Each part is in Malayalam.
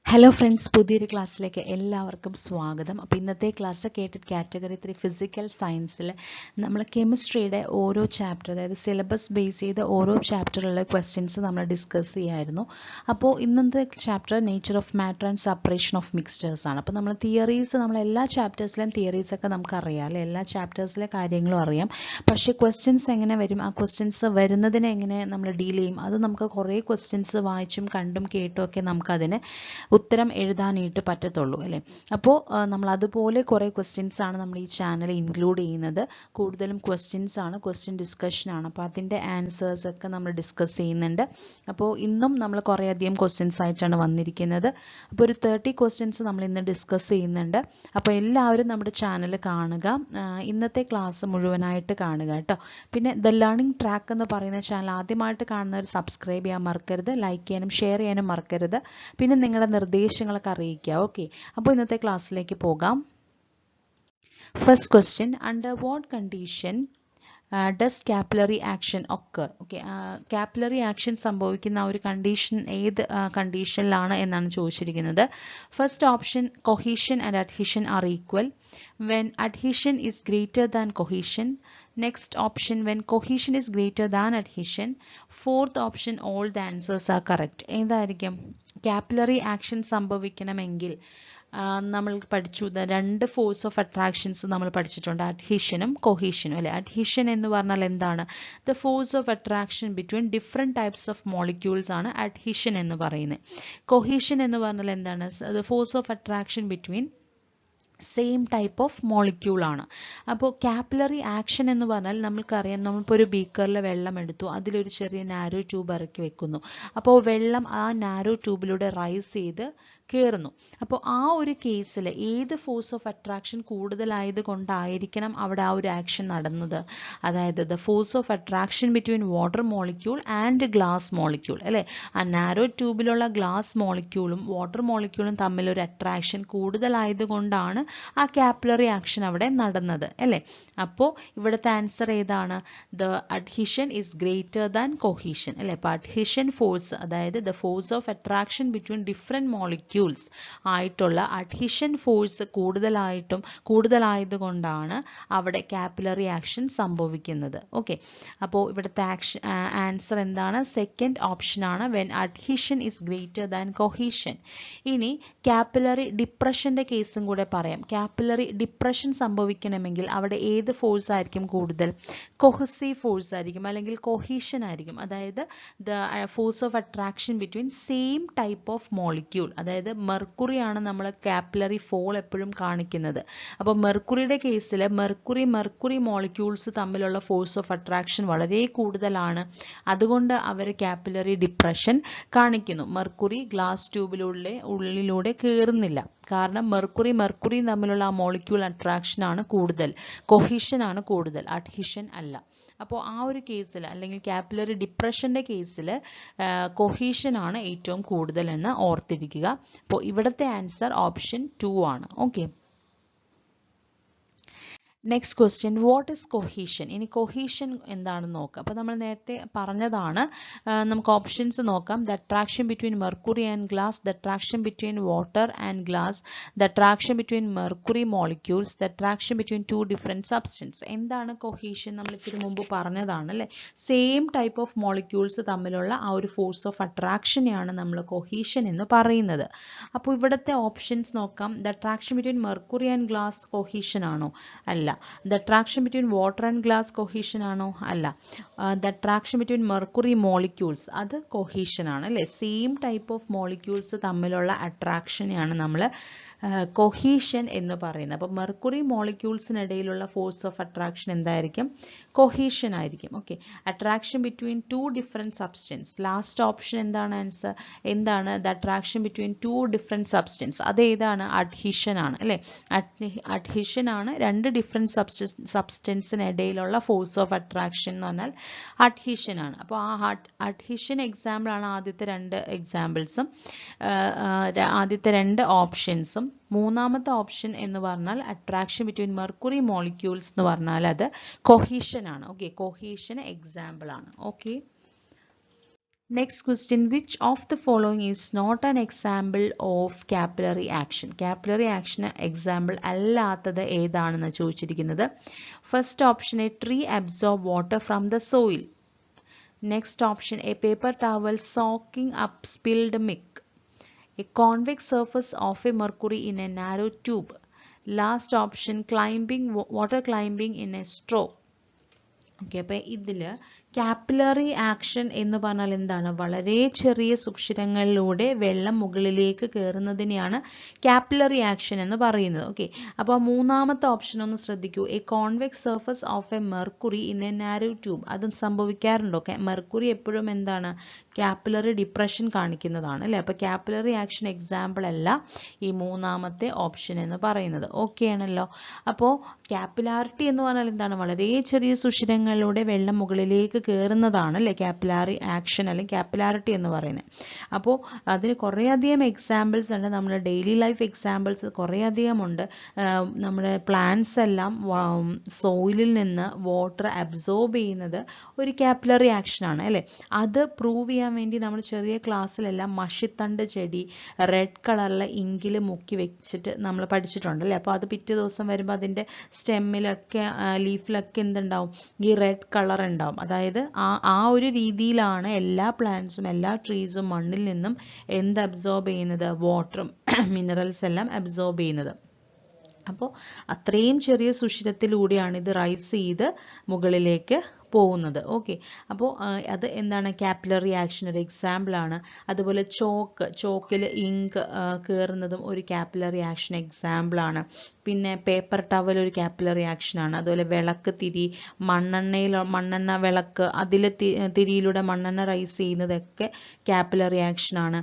ഹലോ ഫ്രണ്ട്സ്, പുതിയൊരു ക്ലാസ്സിലേക്ക് എല്ലാവർക്കും സ്വാഗതം. അപ്പോൾ ഇന്നത്തെ ക്ലാസ് കേട്ടിട്ട് കാറ്റഗറി 3 ഫിസിക്കൽ സയൻസിൽ നമ്മൾ കെമിസ്ട്രിയുടെ ഓരോ ചാപ്റ്റർ, അതായത് സിലബസ് ബേസ് ചെയ്ത് ഓരോ ചാപ്റ്ററിലുള്ള ക്വസ്റ്റ്യൻസ് നമ്മൾ ഡിസ്കസ് ചെയ്യായിരുന്നു. അപ്പോൾ ഇന്നത്തെ chapter nature of matter and separation of mixtures ആണ്. അപ്പോൾ നമ്മൾ തിയറീസ്, നമ്മൾ എല്ലാ ചാപ്റ്റേഴ്സിലെയും തിയറീസൊക്കെ നമുക്കറിയാം അല്ലേ, എല്ലാ ചാപ്റ്റേഴ്സിലെ കാര്യങ്ങളും അറിയാം. പക്ഷേ ക്വസ്റ്റ്യൻസ് എങ്ങനെ വരും, ആ ക്വസ്റ്റ്യൻസ് വരുന്നതിനെ എങ്ങനെ നമ്മൾ ഡീൽ ചെയ്യും, അത് നമുക്ക് കുറേ ക്വസ്റ്റ്യൻസ് വായിച്ചും കണ്ടും കേട്ടും ഒക്കെ നമുക്കതിന് ഉത്തരം എഴുതാനായിട്ട് പറ്റത്തുള്ളൂ അല്ലേ. അപ്പോൾ നമ്മൾ അതുപോലെ കുറേ ക്വസ്റ്റ്യൻസ് ആണ് നമ്മൾ ഈ ചാനൽ ഇൻക്ലൂഡ് ചെയ്യുന്നത്. കൂടുതലും ക്വസ്റ്റ്യൻസ് ആണ്, ക്വസ്റ്റ്യൻ ഡിസ്കഷൻ ആണ്. അപ്പോൾ അതിൻ്റെ ആൻസേഴ്സ് ഒക്കെ നമ്മൾ ഡിസ്കസ് ചെയ്യുന്നുണ്ട്. അപ്പോൾ ഇന്നും നമ്മൾ കുറേയധികം ക്വസ്റ്റ്യൻസ് ആയിട്ടാണ് വന്നിരിക്കുന്നത്. അപ്പോൾ ഒരു 30 ക്വസ്റ്റ്യൻസ് നമ്മൾ ഇന്ന് ഡിസ്കസ് ചെയ്യുന്നുണ്ട്. അപ്പോൾ എല്ലാവരും നമ്മുടെ ചാനൽ കാണുക, ഇന്നത്തെ ക്ലാസ് മുഴുവനായിട്ട് കാണുക കേട്ടോ. പിന്നെ ദ ലേണിംഗ് ട്രാക്ക് എന്ന് പറയുന്ന ചാനൽ ആദ്യമായിട്ട് കാണുന്നവർ സബ്സ്ക്രൈബ് ചെയ്യാൻ മറക്കരുത്, ലൈക്ക് ചെയ്യാനും ഷെയർ ചെയ്യാനും മറക്കരുത്. പിന്നെ നിങ്ങളുടെ നിർദ്ദേശങ്ങളൊക്കെ അറിയിക്കുക. ഓക്കെ, അപ്പോൾ ഇന്നത്തെ ക്ലാസ്സിലേക്ക് പോകാം. First question, under what condition does capillary action occur? Okay, capillary action സംഭവിക്കുന്ന ഒരു കണ്ടീഷൻ ഏത് കണ്ടീഷനിലാണ് എന്നാണ് ചോദിച്ചിരിക്കുന്നത്. First option, cohesion and adhesion are equal. When adhesion is greater than cohesion. Next option, when cohesion is greater than adhesion. Fourth option, all the answers are correct. എന്തായിരിക്കും? കാപ്പിലറി ആക്ഷൻ സംഭവിക്കണമെങ്കിൽ നമ്മൾ പഠിച്ചു, രണ്ട് ഫോഴ്സ് ഓഫ് അട്രാക്ഷൻസ് നമ്മൾ പഠിച്ചിട്ടുണ്ട്, അഡ്ഹീഷനും കൊഹീഷനും അല്ലെ. അഡ്ഹീഷൻ എന്ന് പറഞ്ഞാൽ എന്താണ്? The force of attraction between different types of molecules ആണ് അഡ്ഹീഷൻ എന്ന് പറയുന്നത്. കൊഹീഷൻ എന്ന് പറഞ്ഞാൽ എന്താണ്? The force of attraction between same type of molecule ആണ്. അപ്പോൾ കാപ്പിലറി ആക്ഷൻ എന്ന് പറഞ്ഞാൽ നമ്മൾക്കറിയാം, നമ്മളിപ്പോൾ ഒരു ബീക്കറിൽ വെള്ളം എടുത്തു, അതിലൊരു ചെറിയ നാരോ ട്യൂബ് ഇറക്കി വെക്കുന്നു. അപ്പോൾ വെള്ളം ആ നാരോ ട്യൂബിലൂടെ റൈസ് ചെയ്ത് കയറുന്നു. അപ്പോൾ ആ ഒരു കേസിൽ ഏത് ഫോഴ്സ് ഓഫ് അട്രാക്ഷൻ കൂടുതലായത് കൊണ്ടായിരിക്കണം അവിടെ ആ ഒരു ആക്ഷൻ നടന്നത്? അതായത് the force of attraction between water molecule and glass molecule അല്ലേ. ആ നാരോ ട്യൂബിലുള്ള ഗ്ലാസ് മോളിക്യൂളും വാട്ടർ മോളിക്യൂളും തമ്മിലൊരു അട്രാക്ഷൻ കൂടുതലായത് കൊണ്ടാണ് ആ കാപ്പിലറി ആക്ഷൻ അവിടെ നടന്നത് അല്ലേ. അപ്പോൾ ഇവിടുത്തെ ആൻസർ ഏതാണ്? The adhesion is greater than cohesion അല്ലേ. അപ്പോൾ അഡ്ഹീഷൻ ഫോഴ്സ്, അതായത് the force of attraction between different molecules ആയിട്ടുള്ള അഡ്ഹീഷൻ ഫോഴ്സ് കൂടുതലായതുകൊണ്ടാണ് അവിടെ കാപ്പിലറി ആക്ഷൻ സംഭവിക്കുന്നത്. ഓക്കെ, അപ്പോൾ ഇവിടുത്തെ ആൻസർ എന്താണ്? സെക്കൻഡ് ഓപ്ഷൻ ആണ്, when adhesion is greater than cohesion. ഇനി കാപ്പിലറി ഡിപ്രഷന്റെ കേസും കൂടെ പറയാം. കാപ്പിലറി ഡിപ്രഷൻ സംഭവിക്കണമെങ്കിൽ അവിടെ ഏത് ഫോഴ്സ് ആയിരിക്കും കൂടുതൽ? കൊഹസീവ് ഫോഴ്സ് ആയിരിക്കും, അല്ലെങ്കിൽ കൊഹീഷൻ ആയിരിക്കും. അതായത് the force of attraction between same type of molecule, അതായത് മെർക്കുറിയാണ് നമ്മൾ കാപ്പിലറി ഫോൾ എപ്പോഴും കാണിക്കുന്നത്. അപ്പോൾ മെർക്കുറിയുടെ കേസിൽ മെർക്കുറി മോളിക്യൂൾസ് തമ്മിലുള്ള ഫോഴ്സ് ഓഫ് അട്രാക്ഷൻ വളരെ കൂടുതലാണ്. അതുകൊണ്ട് അവർ കാപ്പിലറി ഡിപ്രഷൻ കാണിക്കുന്നു. മെർക്കുറി ഗ്ലാസ് ഉള്ളിലൂടെ കയറുന്നില്ല, കാരണം മെർക്കുറി തമ്മിലുള്ള ആ മോളിക്യൂൾ അട്രാക്ഷൻ ആണ് കൂടുതൽ, കൊഹീഷൻ ആണ് കൂടുതൽ, അഡ്ഹീഷൻ അല്ല. അപ്പോൾ ആ ഒരു കേസിൽ, അല്ലെങ്കിൽ കാപ്പിലറി ഡിപ്രഷന്റെ കേസിൽ കൊഹീഷൻ ആണ് ഏറ്റവും കൂടുതൽ എന്ന് ഓർത്തിരിക്കുക. അപ്പോൾ ഇവിടുത്തെ ആൻസർ ഓപ്ഷൻ 2 ആണ്. Okay, next question, what is cohesion? ഇനി കൊഹീഷൻ എന്താണെന്ന് നോക്കാം. അപ്പോൾ നമ്മൾ നേരത്തെ പറഞ്ഞതാണ്, നമുക്ക് ഓപ്ഷൻസ് നോക്കാം. The attraction between mercury and glass, the attraction between water and glass, the attraction between mercury molecules, the attraction between 2 different substance. എന്താണ് കൊഹീഷൻ? നമ്മൾ ഇതിനു മുമ്പ് പറഞ്ഞതാണ് അല്ലേ. സെയിം ടൈപ്പ് ഓഫ് മോളിക്യൂൾസ് തമ്മിലുള്ള ആ ഒരു ഫോഴ്സ് ഓഫ് അട്രാക്ഷനെയാണ് നമ്മൾ കൊഹീഷൻ എന്ന് പറയുന്നത്. അപ്പോൾ ഇവിടുത്തെ ഓപ്ഷൻസ് നോക്കാം. The attraction between mercury and glass cohesion ആണോ? അല്ല. The attraction between water and glass cohesion ആണോ? അല്ല. The attraction between mercury molecules, അത് കൊഹീഷൻ ആണ് അല്ലേ. സെയിം ടൈപ്പ് ഓഫ് മോളിക്യൂൾസ് തമ്മിലുള്ള അട്രാക്ഷനെയാണ് നമ്മൾ കൊഹീഷൻ എന്ന് പറയുന്നത്. അപ്പോൾ മെർക്കുറി മോളിക്യൂൾസിനിടയിലുള്ള ഫോഴ്സ് ഓഫ് അട്രാക്ഷൻ എന്തായിരിക്കും? കൊഹീഷൻ ആയിരിക്കും. Okay, attraction between 2 different substance. Last option എന്താണ് ആൻസർ? എന്താണ്? The attraction between 2 different substance. അത് ഏതാണ്? അഡ്ഹീഷൻ ആണ് അല്ലേ. അഡ്ഹീഷൻ ആണ്, രണ്ട് ഡിഫറെൻറ്റ് സബ്സ്റ്റൻസിനിടയിലുള്ള ഫോഴ്സ് ഓഫ് അട്രാക്ഷൻ എന്ന് പറഞ്ഞാൽ അഡ്ഹീഷൻ ആണ്. അപ്പോൾ ആ അഡ്ഹീഷൻ എക്സാമ്പിൾ ആണ് ആദ്യത്തെ രണ്ട് എക്സാമ്പിൾസും, ആദ്യത്തെ രണ്ട് ഓപ്ഷൻസും. മൂന്നാമത്തെ ഓപ്ഷൻ എന്ന് പറഞ്ഞാൽ അട്രാക്ഷൻ ബിറ്റ്വീൻ മെർക്കുറി മോളിക്യൂൾസ് എന്ന് പറഞ്ഞാൽ അത് കൊഹീഷൻ ആണ്. ഓക്കെ, കൊഹീഷൻ എക്സാമ്പിൾ ആണ്. Okay, Next question, which of the following is not an example of capillary action? Capillary action example അല്ലാത്തത് ഏതാണെന്ന് ചോദിച്ചിരിക്കുന്നത്. First option, a tree absorb water from the soil. Next option, a paper towel soaking up spilled milk. A convex surface of a mercury in a narrow tube. Last option, water climbing in a straw. Okay, അപ്പോൾ ഇതിൽ കാപ്പിലറി ആക്ഷൻ എന്ന് പറഞ്ഞാൽ എന്താണ്? വളരെ ചെറിയ സുഷിരങ്ങളിലൂടെ വെള്ളം മുകളിലേക്ക് കയറുന്നതിനെയാണ് കാപ്പിലറി ആക്ഷൻ എന്ന് പറയുന്നത്. ഓക്കെ, അപ്പോൾ മൂന്നാമത്തെ ഓപ്ഷൻ ഒന്ന് ശ്രദ്ധിക്കൂ. A convex surface of A mercury in a narrow tube. അതും സംഭവിക്കാറുണ്ടോ? മെർക്കുറി എപ്പോഴും എന്താണ്? കാപ്പിലറി ഡിപ്രഷൻ കാണിക്കുന്നതാണ് അല്ലേ? അപ്പോൾ കാപ്പിലറി ആക്ഷൻ എക്സാമ്പിൾ അല്ല ഈ മൂന്നാമത്തെ ഓപ്ഷൻ എന്ന് പറയുന്നത്. ഓക്കെ ആണല്ലോ? അപ്പോൾ കാപ്പിലാരിറ്റി എന്ന് പറഞ്ഞാൽ എന്താണ്? വളരെ ചെറിയ സുഷിരങ്ങളിലൂടെ വെള്ളം മുകളിലേക്ക് കയറുന്നതാണ് അല്ലേ കാപ്പിലാറി ആക്ഷൻ അല്ലെങ്കിൽ കാപ്പിലാരിറ്റി എന്ന് പറയുന്നത്. അപ്പോൾ അതിന് കുറേയധികം എക്സാമ്പിൾസ് ഉണ്ട്. നമ്മുടെ ഡെയിലി ലൈഫ് എക്സാമ്പിൾസ് കുറേയധികം ഉണ്ട്. നമ്മുടെ പ്ലാന്റ്സ് എല്ലാം സോയിലിൽ നിന്ന് വാട്ടർ അബ്സോർബ് ചെയ്യുന്നത് ഒരു കാപ്പിലറി ആക്ഷനാണ് അല്ലേ? അത് പ്രൂവ് ചെയ്യാൻ വേണ്ടി നമ്മൾ ചെറിയ ക്ലാസ്സിലെല്ലാം മഷിത്തണ്ട് ചെടി റെഡ് കളറിലെ ഇങ്കിൽ മുക്കി വെച്ചിട്ട് നമ്മൾ പഠിച്ചിട്ടുണ്ടല്ലേ? അപ്പോൾ അത് പിറ്റേ ദിവസം വരുമ്പോൾ അതിൻ്റെ സ്റ്റെമ്മിലൊക്കെ ലീഫിലൊക്കെ എന്തുണ്ടാവും? ഈ റെഡ് കളർ ഉണ്ടാവും. അതായത് ആ ഒരു രീതിയിലാണ് എല്ലാ പ്ലാന്റ്സും എല്ലാ ട്രീസും മണ്ണിൽ നിന്നും എന്ത് അബ്സോർബ് ചെയ്യുന്നത്? വാട്ടറും മിനറൽസ് എല്ലാം അബ്സോർബ് ചെയ്യുന്നത്. അപ്പോൾ അത്രയും ചെറിയ സുഷിരത്തിലൂടെയാണ് ഇത് റൈസ് ചെയ്ത് മുകളിലേക്ക് പോകുന്നത്. ഓക്കെ, അപ്പോൾ അത് എന്താണ്? കാപ്പിലറി ആക്ഷൻ ഒരു എക്സാമ്പിൾ ആണ്. അതുപോലെ ചോക്കിൽ ഇങ്ക് കയറുന്നതും ഒരു കാപ്പിലറി ആക്ഷൻ എക്സാമ്പിൾ ആണ്. പിന്നെ പേപ്പർ ടവൽ ഒരു കാപ്പിലറി ആക്ഷൻ ആണ്. അതുപോലെ വിളക്ക് തിരി, മണ്ണെണ്ണ വിളക്ക്, അതിലെ തിരിയിലൂടെ മണ്ണെണ്ണ റൈസ് ചെയ്യുന്നതൊക്കെ കാപ്പിലറി ആക്ഷൻ ആണ്.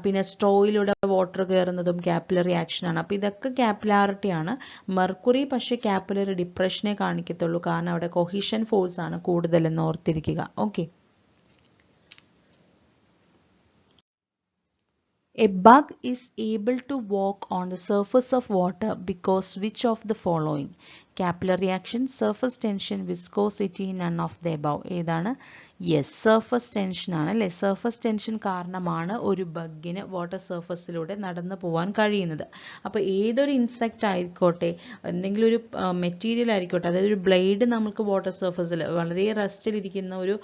പിന്നെ സ്ട്രോയിലൂടെ വാട്ടർ കയറുന്നതും കാപ്പിലറി ആക്ഷൻ ആണ്. അപ്പോൾ ഇതൊക്കെ കാപ്പിലാരിറ്റി ആണ്. മെർക്കുറി പക്ഷേ കാപ്പിലറി ഡിപ്രഷനെ കാണിക്കത്തുള്ളൂ, കാരണം അവിടെ കൊഹീഷൻ ഫോഴ്സ് ആണ് കൂടുതലെന്ന് ഓർത്തിരിക്കുക. Okay, a bug is able to walk on the surface of water because which of the following? Capillary action, surface tension, viscosity, none of the above. ഏതാണ്? യെസ്, സർഫസ് ടെൻഷൻ ആണ് അല്ലേ? സർഫസ് ടെൻഷൻ കാരണമാണ് ഒരു ബഗ്ഗിന് വാട്ടർ സർഫസിലൂടെ നടന്നു പോകാൻ കഴിയുന്നത്. അപ്പോൾ ഏതൊരു ഇൻസെക്റ്റ് ആയിക്കോട്ടെ, എന്തെങ്കിലും ഒരു മെറ്റീരിയൽ ആയിക്കോട്ടെ, അതായത് ഒരു ബ്ലേഡ് നമുക്ക് വാട്ടർ സർഫസിൽ വളരെ റെസ്റ്റിലിരിക്കുന്ന ഒരു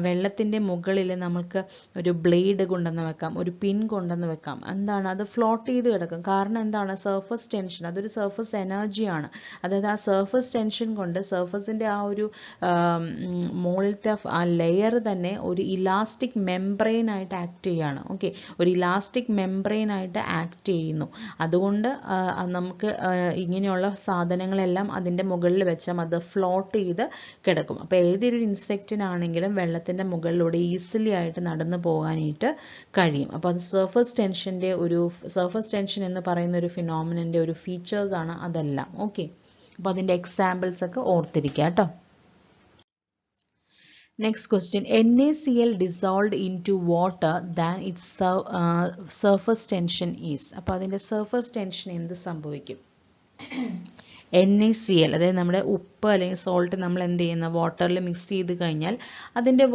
വെള്ളത്തിൻ്റെ മുകളിൽ നമുക്ക് ഒരു ബ്ലേഡ് കൊണ്ടുവന്ന് വെക്കാം, ഒരു പിൻ കൊണ്ടുവന്ന് വെക്കാം. എന്താണ്? അത് ഫ്ലോട്ട് ചെയ്ത് കിടക്കും. കാരണം എന്താണ്? സർഫസ് ടെൻഷൻ, അതൊരു സർഫസ് എനർജിയാണ്. അതായത് ആ സർഫസ് ടെൻഷൻ കൊണ്ട് സർഫസിൻ്റെ ആ ഒരു മുകളിലത്തെ ആ ലെയർ തന്നെ ഒരു ഇലാസ്റ്റിക് മെംബ്രെയിൻ ആയിട്ട് ആക്ട് ചെയ്യുകയാണ്. ഓക്കെ, ഒരു ഇലാസ്റ്റിക് മെംബ്രെയിൻ ആയിട്ട് ആക്ട് ചെയ്യുന്നു. അതുകൊണ്ട് നമുക്ക് ഇങ്ങനെയുള്ള സാധനങ്ങളെല്ലാം അതിൻ്റെ മുകളിൽ വെച്ചാൽ അത് ഫ്ലോട്ട് ചെയ്ത് കിടക്കും. അപ്പോൾ ഏതൊരു ഇൻസെക്റ്റിനാണെങ്കിലും വെള്ളത്തിൻ്റെ മുകളിലൂടെ ഈസിലി ആയിട്ട് നടന്നു പോകാനായിട്ട് കഴിയും. അപ്പോൾ അത് സർഫസ് ടെൻഷൻ എന്ന് പറയുന്ന ഒരു ഫിനോമിനൻ്റെ ഒരു ഫീച്ചേഴ്സ് ആണ് അതെല്ലാം. ഓക്കെ, അപ്പോൾ അതിൻ്റെ എക്സാമ്പിൾസ് ഒക്കെ ഓർത്തിരിക്കുക കേട്ടോ. Next question, NaCl dissolved into water than its surface tension is. അപ്പോൾ അതിൻ്റെ സർഫസ് ടെൻഷൻ എന്ത് സംഭവിക്കും? NaCl, അതായത് നമ്മുടെ ഉപ്പ് അല്ലെങ്കിൽ സോൾട്ട് നമ്മൾ എന്ത് ചെയ്യുന്ന വാട്ടറിൽ മിക്സ് ചെയ്ത് കഴിഞ്ഞാൽ അതിൻ്റെ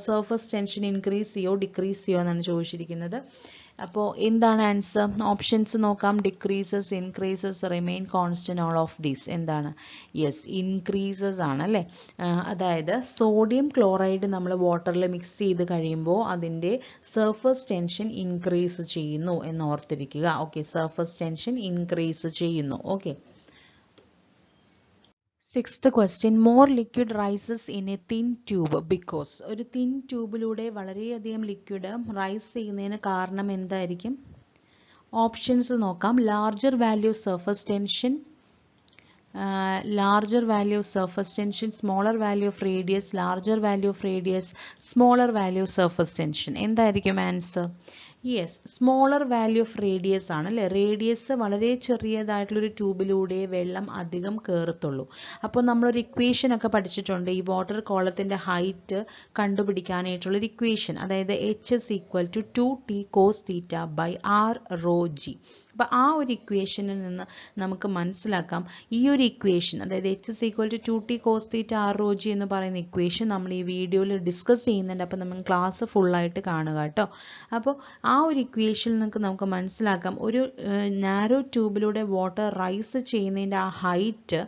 സർഫസ് ടെൻഷൻ ഇൻക്രീസ് ചെയ്യോ ഡിക്രീസ് ചെയ്യോ എന്നാണ് ചോദിച്ചിരിക്കുന്നത്. അപ്പോൾ എന്താണ് ആൻസർ? ഓപ്ഷൻസ് നോക്കാം. Decreases, increases, remain constant, all of these. എന്താണ്? യെസ്, ഇൻക്രീസസ് ആണ് അല്ലേ? അതായത് സോഡിയം ക്ലോറൈഡ് നമ്മൾ വാട്ടറിൽ മിക്സ് ചെയ്ത് കഴിയുമ്പോൾ അതിൻ്റെ സർഫസ് ടെൻഷൻ ഇൻക്രീസ് ചെയ്യുന്നു എന്ന് ഓർത്തിരിക്കുക. ഓക്കെ, സർഫസ് ടെൻഷൻ ഇൻക്രീസ് ചെയ്യുന്നു. Okay, sixth question, more liquid rises in A thin tube because. ഒരു തിൻ ട്യൂബിലൂടെ വളരെയധികം ലിക്വിഡ് റൈസ് ചെയ്യുന്നതിന് കാരണം എന്തായിരിക്കും? ഓപ്ഷൻസ് നോക്കാം. Larger value surface tension, larger value of surface tension, smaller value of radius, larger value of radius, smaller value of surface tension. എന്തായിരിക്കും answer? Yes, smaller value of radius ആണ് അല്ലേ. റേഡിയസ് വളരെ ചെറിയതായിട്ടുള്ളൊരു ട്യൂബിലൂടെ വെള്ളം അധികം കയറത്തുള്ളൂ. അപ്പോൾ നമ്മളൊരു ഇക്വേഷൻ ഒക്കെ പഠിച്ചിട്ടുണ്ട്, ഈ വാട്ടർ കോളത്തിൻ്റെ ഹൈറ്റ് കണ്ടുപിടിക്കാനായിട്ടുള്ളൊരു ഇക്വേഷൻ, അതായത് H is equal to 2T cos theta by R rho G. അപ്പോൾ ആ ഒരു ഇക്വേഷനിൽ നിന്ന് നമുക്ക് മനസ്സിലാക്കാം, ഈ ഒരു ഇക്വേഷൻ അതായത് H is equal to 2T cos theta R rho G എന്ന് പറയുന്ന ഇക്വേഷൻ നമ്മൾ ഈ വീഡിയോയിൽ ഡിസ്കസ് ചെയ്യുന്നുണ്ട്. അപ്പോൾ നമ്മൾ ക്ലാസ് ഫുള്ളായിട്ട് കാണുക കേട്ടോ. അപ്പോൾ ആ ഒരു ഇക്വേഷനിൽ നമുക്ക് മനസ്സിലാക്കാം, ഒരു നാരോ ട്യൂബിലൂടെ വാട്ടർ റൈസ് ചെയ്യുന്നതിൻ്റെ ആ height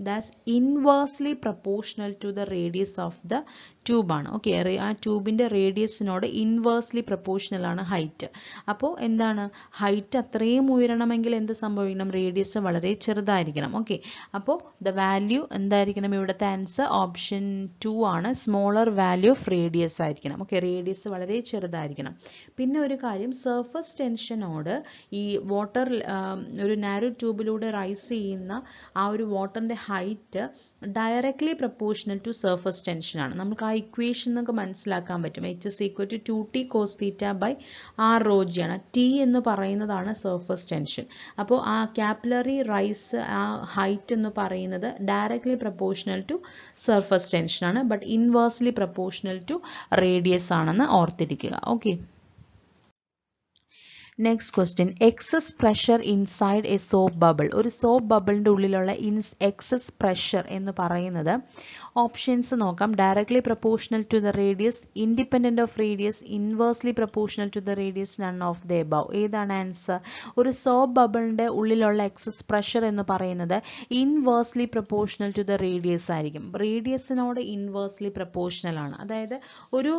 that's inversely proportional to the radius of the ട്യൂബാണ്. ഓക്കെ, ആ ട്യൂബിൻ്റെ റേഡിയസിനോട് ഇൻവേഴ്സ്ലി പ്രപ്പോർഷണൽ ആണ് ഹൈറ്റ്. അപ്പോൾ എന്താണ്, ഹൈറ്റ് അത്രയും ഉയരണമെങ്കിൽ എന്ത് സംഭവിക്കണം, റേഡിയസ് വളരെ ചെറുതായിരിക്കണം. ഓക്കെ, അപ്പോൾ ദ വാല്യൂ എന്തായിരിക്കണം, ഇവിടുത്തെ ആൻസർ ഓപ്ഷൻ 2 ആണ്, സ്മോളർ വാല്യൂ ഓഫ് റേഡിയസ് ആയിരിക്കണം. ഓക്കെ, റേഡിയസ് വളരെ ചെറുതായിരിക്കണം. പിന്നെ ഒരു കാര്യം, സർഫസ് ടെൻഷനോട് ഈ വാട്ടർ ഒരു നാരോ ട്യൂബിലൂടെ റൈസ് ചെയ്യുന്ന ആ ഒരു വാട്ടറിൻ്റെ height directly proportional to surface tension ആണ്. നമുക്ക് ആ ഇക്വേഷൻ നമുക്ക് മനസ്സിലാക്കാൻ പറ്റും. H is equal to 2T cos theta by R rho G ആണ്. T എന്ന് പറയുന്നതാണ് സർഫസ് ടെൻഷൻ. അപ്പോൾ ആ കാപ്പിലറി റൈസ് ആ ഹൈറ്റ് എന്ന് പറയുന്നത് directly proportional to surface tension ആണ്, but inversely proportional to radius ആണെന്ന് ഓർത്തിരിക്കുക. Okay, next question, excess pressure inside a soap bubble. ഒരു സോപ്പ് ബബിളിൻ്റെ ഉള്ളിലുള്ള എക്സസ് പ്രഷർ എന്ന് പറയുന്നത് ഓപ്ഷൻസ് നോക്കാം. Directly proportional to the radius, independent of radius, inversely proportional to the radius, none of the above. ഏതാണ് ആൻസർ? ഒരു സോപ്പ് ബബിളിൻ്റെ ഉള്ളിലുള്ള എക്സസ് പ്രഷർ എന്ന് പറയുന്നത് inversely proportional to the radius ആയിരിക്കും. റേഡിയസിനോട് ഇൻവേഴ്സ്ലി പ്രപ്പോർഷണൽ ആണ്. അതായത് ഒരു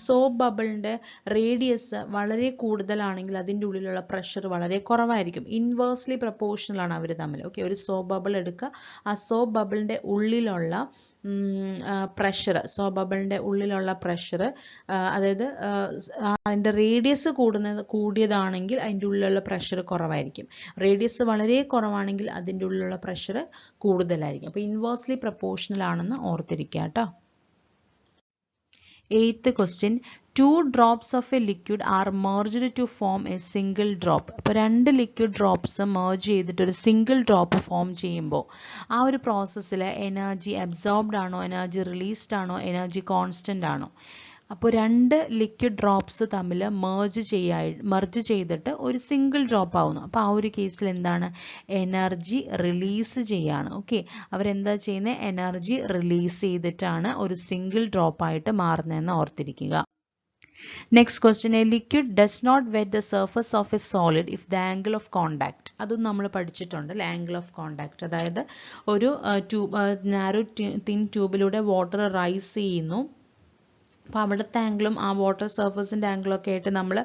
സോപ്പ് ബബിളിൻ്റെ റേഡിയസ് വളരെ കൂടുതലാണെങ്കിൽ അതിൻ്റെ ഉള്ളിലുള്ള പ്രഷർ വളരെ കുറവായിരിക്കും. ഇൻവേഴ്സ്ലി പ്രപ്പോർഷണൽ ആണ് അവർ തമ്മിൽ. ഓക്കെ, ഒരു സോപ്പ് ബബിൾ എടുക്കുക, ആ സോപ്പ് ബബിളിൻ്റെ ഉള്ളിലുള്ള പ്രഷർ, സോപ്പ് ബബിളിൻ്റെ ഉള്ളിലുള്ള പ്രഷർ, അതായത് അതിൻ്റെ റേഡിയസ് കൂടിയതാണെങ്കിൽ അതിൻ്റെ ഉള്ളിലുള്ള പ്രഷർ കുറവായിരിക്കും. റേഡിയസ് വളരെ കുറവാണെങ്കിൽ അതിൻ്റെ ഉള്ളിലുള്ള പ്രഷർ കൂടുതലായിരിക്കും. അപ്പോൾ ഇൻവേഴ്സ്ലി പ്രപ്പോർഷണൽ ആണെന്ന് ഓർത്തിരിക്കുക കേട്ടോ. 8th question, 2 drops of a liquid are merged to form a single drop. അപ്പോൾ 2 ലിക്വിഡ് ഡ്രോപ്സ് merge ചെയ്തിട്ട് ഒരു സിംഗിൾ ഡ്രോപ്പ് ഫോം ചെയ്യുമ്പോൾ ആ ഒരു പ്രോസസ്സിൽ എനർജി അബ്സോർബ്ഡ് ആണോ, എനർജി റിലീസ്ഡ് ആണോ, എനർജി കോൺസ്റ്റൻ്റ് ആണോ? അപ്പോൾ 2 ലിക്വിഡ് ഡ്രോപ്സ് തമ്മിൽ മെർജ് ചെയ്തിട്ട് ഒരു സിംഗിൾ ഡ്രോപ്പ് ആവുന്നു. അപ്പോൾ ആ ഒരു കേസിൽ എന്താണ്, എനർജി റിലീസ് ചെയ്യാണ്. ഓക്കെ, അവരെന്താ ചെയ്യുന്നത്, എനർജി റിലീസ് ചെയ്തിട്ടാണ് ഒരു സിംഗിൾ ഡ്രോപ്പ് ആയിട്ട് മാറുന്നതെന്ന് ഓർത്തിരിക്കുക. Next question, a liquid does not wet the surface of a solid if the angle of contact. അതും നമ്മൾ പഠിച്ചിട്ടുണ്ട്, ആംഗിൾ ഓഫ് കോണ്ടാക്ട്. അതായത് ഒരു നാരോ തിൻ ട്യൂബിലൂടെ വാട്ടർ റൈസ് ചെയ്യുന്നു. അപ്പോൾ അവിടുത്തെ ആംഗിളും ആ വാട്ടർ സർഫസിൻ്റെ ആംഗിളൊക്കെ ആയിട്ട് നമ്മൾ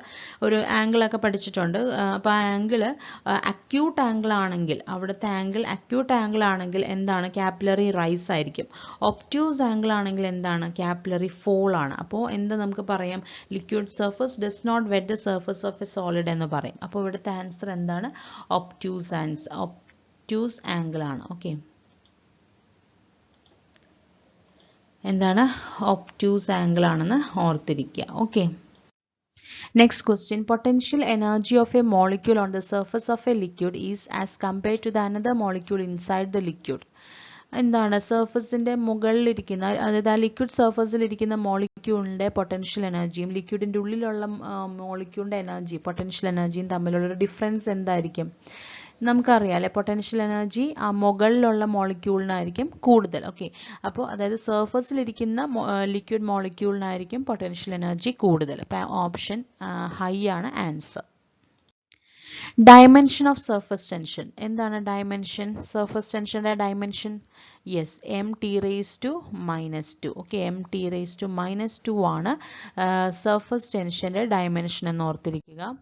ഒരു ആംഗിളൊക്കെ പഠിച്ചിട്ടുണ്ട്. അപ്പോൾ ആ ആംഗിൾ അക്യൂട്ട് ആംഗിൾ ആണെങ്കിൽ, അവിടുത്തെ ആംഗിൾ അക്യൂട്ട് ആംഗിൾ ആണെങ്കിൽ എന്താണ്, കാപ്പിലറി റൈസ് ആയിരിക്കും. ഒബ്റ്റ്യൂസ് ആംഗിൾ ആണെങ്കിൽ എന്താണ്, കാപ്പിലറി ഫോൾ ആണ്. അപ്പോൾ എന്താ നമുക്ക് പറയാം, liquid surface does not wet the surface of a solid എന്ന് പറയും. അപ്പോൾ ഇവിടുത്തെ ആൻസർ എന്താണ്, ഒബ്റ്റ്യൂസ് ആംഗിൾ ആണ്. ഓക്കെ, എന്താണ്, ഒബ്റ്റ്യൂസ് ആംഗിൾ ആണെന്ന് ഓർത്തിരിക്കുക. Okay, next question, potential energy of a molecule on the surface of a liquid is as compared to the another molecule inside the liquid. എന്താണ്, സർഫസിൻ്റെ മുകളിലിരിക്കുന്ന, അതായത് ആ ലിക്വിഡ് സർഫസിലിരിക്കുന്ന മോളിക്യൂളിൻ്റെ പൊട്ടൻഷ്യൽ എനർജിയും ലിക്വിഡിൻ്റെ ഉള്ളിലുള്ള മോളിക്യൂളിൻ്റെ എനർജി, പൊട്ടൻഷ്യൽ എനർജിയും തമ്മിലുള്ള ഡിഫറൻസ് എന്തായിരിക്കും? നമുക്കറിയാം അല്ലെ, പൊട്ടൻഷ്യൽ എനർജി ആ മുകളിലുള്ള മോളിക്യൂളിനായിരിക്കും കൂടുതൽ. ഓക്കെ, അപ്പോൾ അതായത് സർഫസിലിരിക്കുന്ന ലിക്വിഡ് മോളിക്യൂളിനായിരിക്കും പൊട്ടൻഷ്യൽ എനർജി കൂടുതൽ. അപ്പോൾ ഓപ്ഷൻ ഹൈ ആണ് answer. Dimension of surface tension. എന്താണ് ഡയമെൻഷൻ, സർഫസ് ടെൻഷൻ്റെ dimension? Yes, m(T)⁻². Okay, m(T)⁻² ആണ് സർഫസ് ടെൻഷൻ്റെ ഡയമെൻഷൻ എന്ന് ഓർത്തിരിക്കുക.